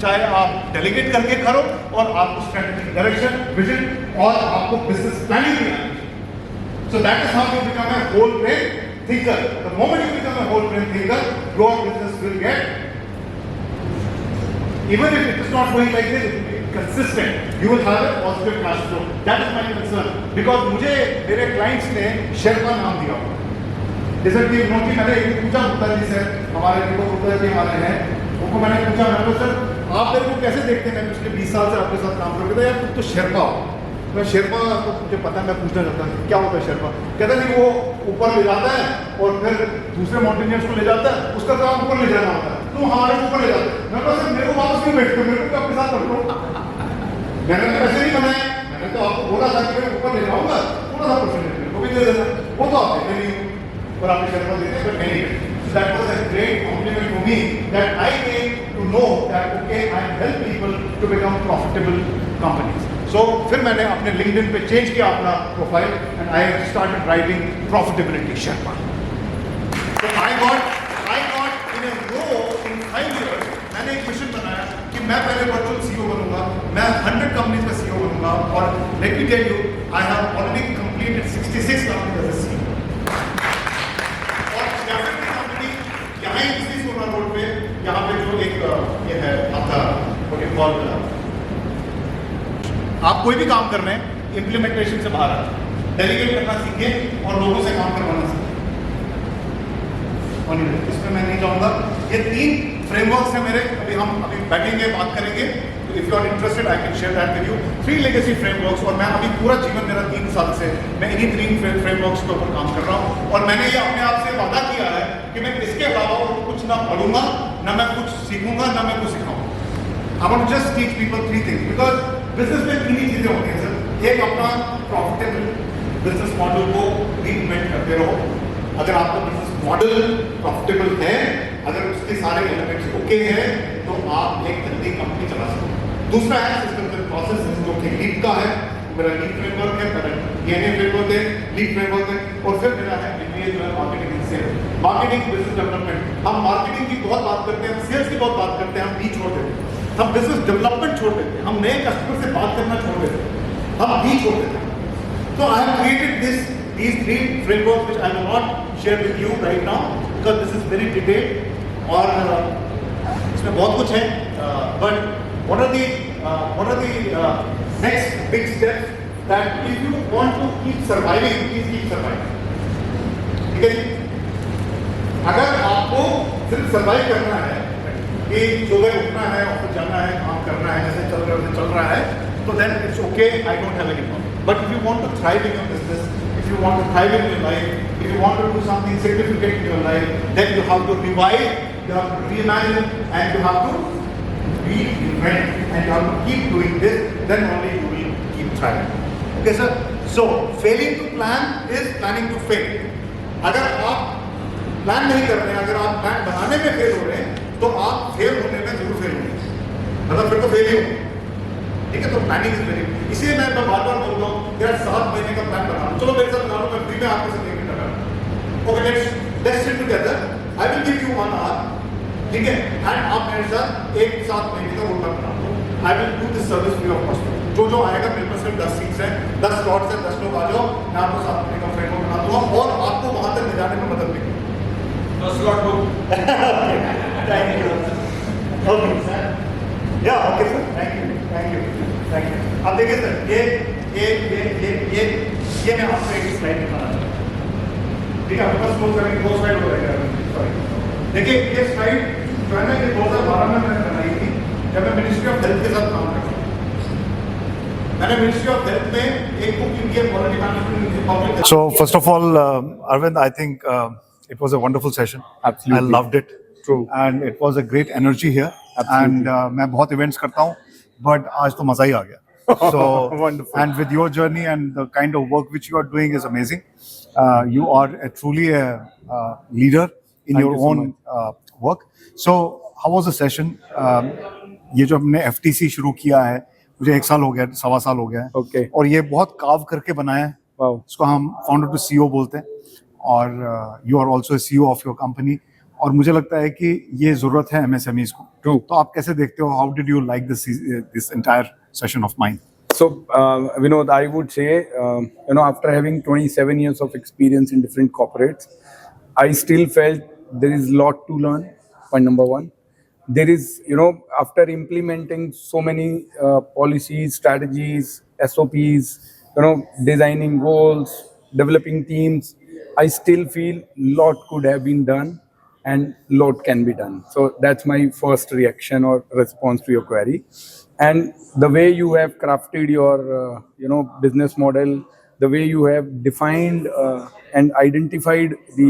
चाहे आप डेलीगेट करके करो, और आपको स्ट्रेटेजिक डायरेक्शन, विजन और आपको बिजनेस प्लानिंग भी आनी चाहिए. So that is how you become a whole brain thinker. The moment you become a whole brain thinker, your business will get, even if it is not going like this, it will be consistent. You will have a positive cash flow. That is my concern. Because मुझे मेरे clients ने शेरपा नाम दिया. जैसे कि naughty मैंने एक पूछा गुप्ता जी से, हमारे दीपक गुप्ता जी हमारे हैं, उनको मैंने पूछा, मैंने कहा सर आप मेरे को कैसे देखते हैं, मैं पिछले 20 साल से आपके साथ काम कर रहा था, यार तुम तो शेरपा हो. मैं शेरपा तो मुझे पता है, मैं पूछना चाहता हूँ क्या होता है शेरपा. कहता नहीं वो ऊपर ले जाता है और फिर दूसरे माउंटेनियर्स को ले जाता है, उसका काम ऊपर ले जाना होता है. तुम हमारे ऊपर ले जाते हैं. मैं कहा सर मेरे को वापस क्यों बैठते हो, मेरे को आपके साथ बैठो. मैंने पैसे नहीं बनाए, मैंने तो आपको बोला था कि मैं ऊपर ले जाऊंगा, थोड़ा सा परसेंटेज वो भी दे देना. वो तो आप देते नहीं हो और आपने शेरपा देते हैं, नहीं. That was a great compliment to me that I came to know that okay, I help people to become profitable companies. So फिर मैंने अपने LinkedIn पे चेंज किया अपना profile and I started writing profitability Sherpa. So I got in a row in 5 years. मैंने एक mission बनाया कि मैं पहले वर्चुअल CEO बनूंगा, मैं 100 कंपनीज का CEO बनूंगा, और let me tell you, I have already completed 66 companies as a CEO. यहाँ ही इसी सोना रोड पे, यहाँ पे जो एक ये है आपका प्रोटोकॉल, आप कोई भी काम कर रहे हैं इम्प्लीमेंटेशन से बाहर आए, डेलीगेट करना सीखें और लोगों से काम करवाना सीखें. और इसमें मैं नहीं जाऊँगा. ये 3 फ्रेमवर्क्स हैं मेरे. अभी बैठेंगे, बात करेंगे. तो if you are interested I can share that with you. 3 legacy frameworks, और मैं अभी पूरा जीवन मेरा 3 साल से मैं इन्हीं 3 फ्रेमवर्क्स के ऊपर काम कर रहा हूँ. और मैंने ये अपने आप से वादा किया है कि मैं इसके अलावा और कुछ ना पढ़ूंगा, ना मैं कुछ सीखूंगा, ना मैं कुछ सिखाऊंगा. I want to just teach people 3 things, because business में 3 ही चीजें होती हैं सर. एक अपना प्रॉफिटेबल बिजनेस मॉडल को रीइन्वेंट करते रहो. अगर आपका बिजनेस मॉडल प्रॉफिटेबल है, अगर उसके सारे एलिमेंट्स ओके हैं, तो आप एक हेल्दी कंपनी चला सकते हो. दूसरा है सिस्टम एंड प्रोसेस, जो कि लीड का है. मेरा लीड फ्रेमवर्क है, मेरा DNA फ्रेमवर्क है, लीड फ्रेमवर्क है, और फिर मेरा है marketing and sales, marketing business development. हम मार्केटिंग की बहुत बात करते हैं, सेल्स की बहुत बात करते हैं, हम बी छोड़ देते हैं. हम बिजनेस डेवलपमेंट छोड़ देते हैं, हम नए कस्टमर से बात करना छोड़ देते हैं, हम बी छोड़ देते हैं. So I have created these 3 frameworks which I will not share with you right now because this is very detailed, और इसमें बहुत कुछ है. But what are the next big steps that if you want to keep surviving, please keep surviving. ठीक है जी. अगर आपको सिर्फ सर्वाइव करना है कि सुबह उठना है, ऑफिस जाना है, काम करना है, जैसे चल रहा है, तो then it's okay, I don't have any problem. But if you want to thrive in your business, if you want to thrive in your life, if you want to do something significant in your life, then you have to revive, you have to reimagine, and you have to reinvent, and you have to keep doing this, then only you will keep thriving. Okay sir? So failing to plan is planning to fail. अगर आप plan नहीं कर रहे हैं, अगर आप plan बनाने में फेल हो रहे हैं, तो आप फेल होने में जरूर फेल होंगे, मतलब फिर तो फेल ही होंगे. ठीक है, तो प्लानिंग इज वेरी, इसलिए मैं बार बार बोलता हूँ यार 7 महीने का प्लान बना लो. चलो मेरे साथ बना लो, मैं फ्री में आपके साथ 1 घंटा करूँ. Okay, let's sit together, I will give you 1 hour. ठीक है, एंड आप मेरे साथ 7 महीने का रोड मैप बना लो. I will do this service free of cost. जो आएगा मेरे पास सिर्फ 10 सीट्स हैं, 10 स्लॉट्स हैं, 10 लोग आ जाओ, मैं आपको साथ में का फ्रेमवर्क बना दूंगा और आपको वहाँ तक ले जाने में मदद भी करूँगा। 10 slot book. Thank you. Okay sir, या ओके सर, थैंक यू। अब देखिए सर, ये मैं आपको एक स्लाइड दिखाना चाहता हूँ, ठीक है? आपके पास दो स्लाइड हो रहेगा, सॉरी। देखिए ये स्लाइड जो है ना, ये 2012 में मैंने बनाई थी जब मैं मिनिस्ट्री ऑफ हेल्थ के साथ काम करता था। मैंने मिनिस्ट्री ऑफ हेल्थ में एक बुक लिखी है, quality management in public. So first of all, Arvind, I think it was a wonderful session. Absolutely. I loved it. True. And it was a great energy here. Absolutely. And मैं बहुत events करता हूँ, but आज तो मजा ही आ गया. So Wonderful. And with your journey and the kind of work which you are doing is amazing. You are truly a leader in Thank your you so own work. So how was the session? ये जो हमने FTC शुरू किया है, मुझे 1 साल हो गया, 1.25 साल हो गया है. Okay. और ये बहुत काव करके बनाया है. Wow. इसको हम फाउंडर टू CEO बोलते हैं. और you are also CEO of your company. और मुझे लगता है कि ये जरूरत है MSMEs को. True. तो आप कैसे देखते हो? How did you like this entire session of mine? So, Vinod, I would say, after having 27 years of experience in different corporates, I still felt there is a lot to learn, point number one. There is, after implementing so many policies, strategies, SOPs, designing goals, developing teams, I still feel lot could have been done and lot can be done. So that's my first reaction or response to your query. And the way you have crafted your, business model, the way you have defined and identified the,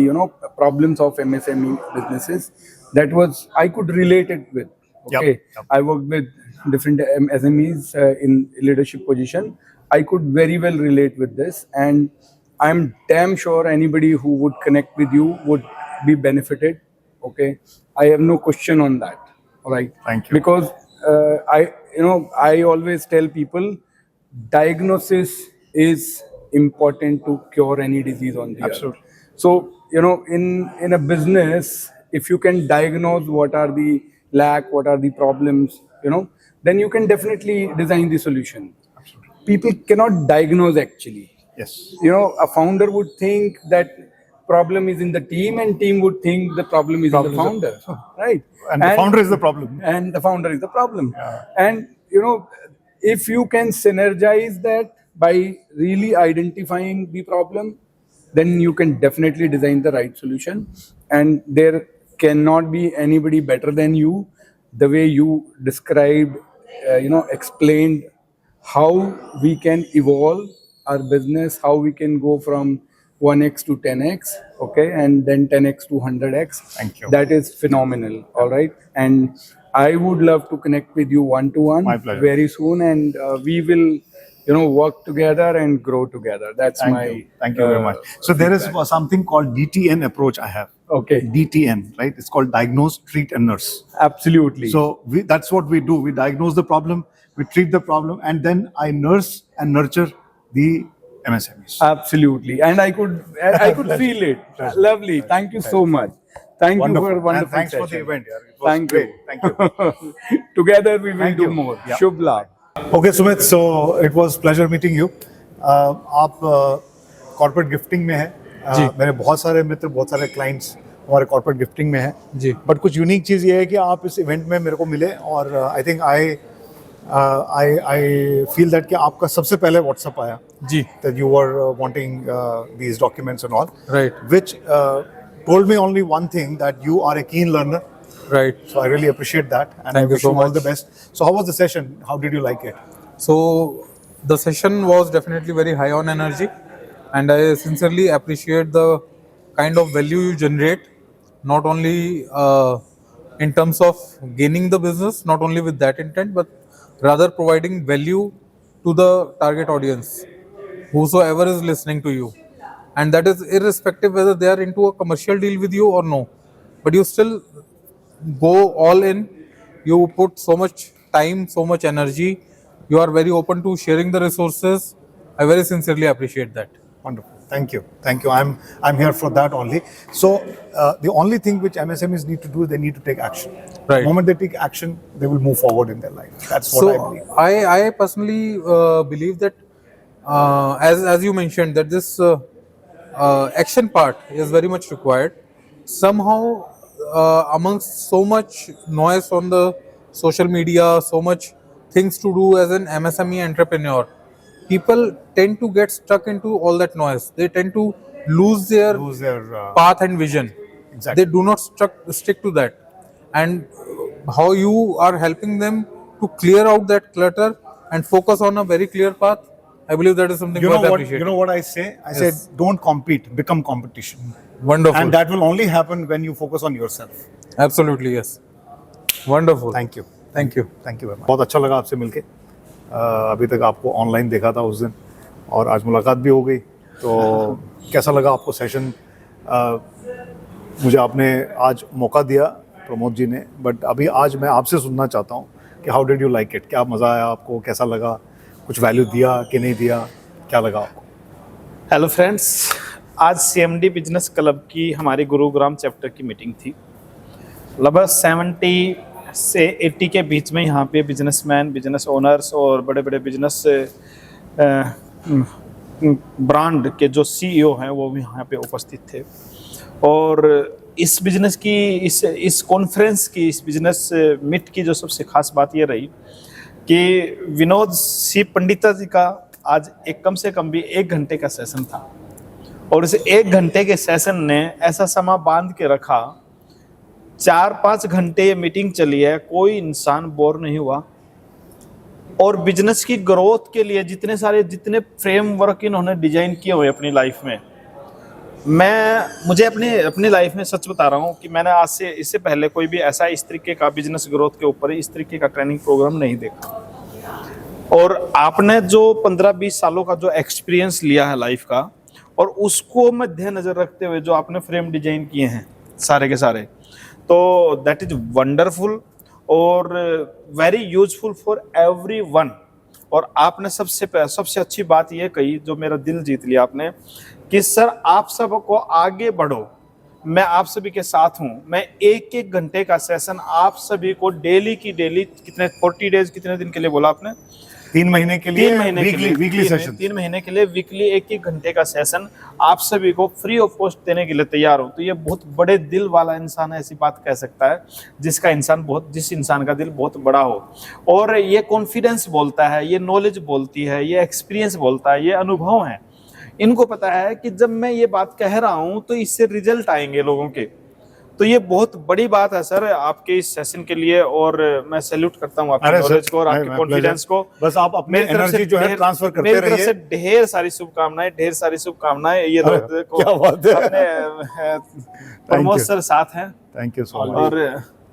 problems of MSME businesses, that was, I could relate it with. Okay, Yep. I worked with different SMEs in leadership position. I could very well relate with this, and I'm damn sure anybody who would connect with you would be benefited. Okay, I have no question on that. All right. Thank you. Because I always tell people, diagnosis is important to cure any disease on the earth. Absolutely. So, in a business, if you can diagnose what are the lack, what are the problems, then you can definitely design the solution. People cannot diagnose actually. Yes. A founder would think that problem is in the team, and team would think the problem is in the founder, right? And the founder is the problem. And the founder is the problem. And if you can synergize that by really identifying the problem, then you can definitely design the right solution. And there cannot be anybody better than you. The way you described, explained how we can evolve our business, how we can go from 1x to 10x, okay, and then 10x to 100x. Thank you. That is phenomenal. All right. And I would love to connect with you one-to-one My pleasure. very soon, and we will, work together and grow together. That's Thank you very much. So there is something called DTN approach I have. Okay. DTN, right? It's called diagnose, treat, and nurse. Absolutely. So that's what we do. We diagnose the problem, we treat the problem, and then I nurse and nurture the MSMEs. Absolutely. And I could feel it. Lovely. Thank you so much. Thank you for a wonderful And thanks for the session. event. Yeah. It was Thank great. you. Thank you. Together we will Thank do you. more. Yeah. Shubh Labh. Okay, Sumit. So it was pleasure meeting you. आप corporate gifting में हैं. मेरे बहुत सारे मित्र, बहुत सारे clients हमारे corporate gifting में हैं. जी. बट कुछ यूनिक चीज़ ये है कि आप इस इवेंट में मेरे को मिले और I think I feel that कि आपका सबसे पहले व्हाट्सएप आया. जी. That you were wanting these documents and all. Right. Which told me only one thing, that you are a keen learner. Right. So I really appreciate that, and Thank I you wish so you all much. the best. So how was the session? How did you like it? So the session was definitely very high on energy, and I sincerely appreciate the kind of value you generate, not only in terms of gaining the business, not only with that intent, but rather providing value to the target audience, whosoever is listening to you. And that is irrespective whether they are into a commercial deal with you or no. But you still go all in, you put so much time, so much energy, you are very open to sharing the resources. I very sincerely appreciate that. Wonderful. Thank you. Thank you. I'm here for that only. So the only thing which MSMEs need to do, they need to take action. Right. moment they take action, they will move forward in their life. That's what I believe. So I personally believe that as you mentioned that this action part is very much required. Somehow amongst so much noise on the social media, so much things to do as an MSME entrepreneur, people tend to get stuck into all that noise. They tend to lose their path and vision. Exactly. They do not stick to that. And how you are helping them to clear out that clutter and focus on a very clear path, I believe that is something worth appreciating. You know what I say? I said, don't compete, become competition. Wonderful. And that will only happen when you focus on yourself. Absolutely, yes. Wonderful. Thank you. Thank you. Thank you very much. बहुत अच्छा लगा आपसे मिलके। अभी तक आपको online देखा था उस दिन और आज मुलाकात भी हो गई, तो कैसा लगा आपको सेशन? मुझे आपने आज मौका दिया प्रमोद जी ने, बट अभी आज मैं आपसे सुनना चाहता हूँ कि how did you like it? क्या मज़ा आया आपको? कैसा लगा? कुछ वैल्यू दिया कि नहीं दिया? क्या लगा आपको? हेलो फ्रेंड्स, आज CMD बिजनेस क्लब की हमारी गुरुग्राम चैप्टर की मीटिंग थी। लगभग 70 से 80 के बीच में यहाँ पे बिजनेसमैन, बिजनेस ओनर्स और बड़े बड़े बिजनेस ब्रांड के जो CEO हैं वो भी यहाँ पे उपस्थित थे। और इस बिजनेस की इस कॉन्फ्रेंस की, इस बिजनेस मीट की जो सबसे खास बात ये रही कि विनोद सी पंडिता जी का आज कम से कम भी 1 घंटे का सेशन था, और इस 1 घंटे के सेशन ने ऐसा समा बांध के रखा, 4-5 घंटे ये मीटिंग चली है, कोई इंसान बोर नहीं हुआ। और बिजनेस की ग्रोथ के लिए जितने फ्रेमवर्क इन्होंने डिजाइन किए हुए अपनी लाइफ में, मुझे अपनी लाइफ में सच बता रहा हूँ कि मैंने आज से इससे पहले कोई भी ऐसा इस तरीके का बिजनेस ग्रोथ के ऊपर इस तरीके का ट्रेनिंग प्रोग्राम नहीं देखा। और आपने जो 15-20 सालों का जो एक्सपीरियंस लिया है लाइफ का, और उसको मद्देनजर रखते हुए जो आपने फ्रेम डिजाइन किए हैं सारे के सारे, तो दैट इज वंडरफुल और वेरी यूजफुल फॉर एवरीवन। और आपने सबसे अच्छी बात ये कही जो मेरा दिल जीत लिया आपने, कि सर आप सबको आगे बढ़ो, मैं आप सभी के साथ हूं। मैं 1-1 घंटे का सेशन आप सभी को डेली कितने 40 डेज, कितने दिन के लिए बोला आपने? 3 महीने के लिए, 3 महीने वीकली सेशन, 3 महीने के लिए वीकली 1-1 घंटे का सेशन आप सभी को फ्री ऑफ कॉस्ट देने के लिए तैयार हो। तो ये बहुत बड़े दिल वाला इंसान ऐसी बात कह सकता है जिस इंसान का दिल बहुत बड़ा हो। और ये कॉन्फिडेंस बोलता है, ये नॉलेज बोलती है, ये एक्सपीरियंस बोलता है, ये अनुभव है। इनको पता है कि जब मैं ये बात कह रहा हूं तो इससे रिजल्ट आएंगे लोगों के। तो ये बहुत बड़ी बात है सर आपके इस सेशन के लिए, और मैं सैल्यूट करता हूं आपके नॉलेज को और आपके कॉन्फिडेंस को। बस आप अपनी एनर्जी जो है ट्रांसफर करते रहिए। मेरी तरफ से ढेर सारी शुभकामनाएं। ये क्या बात है। अपने प्रमोद सर साथ हैं। Thank you so much. और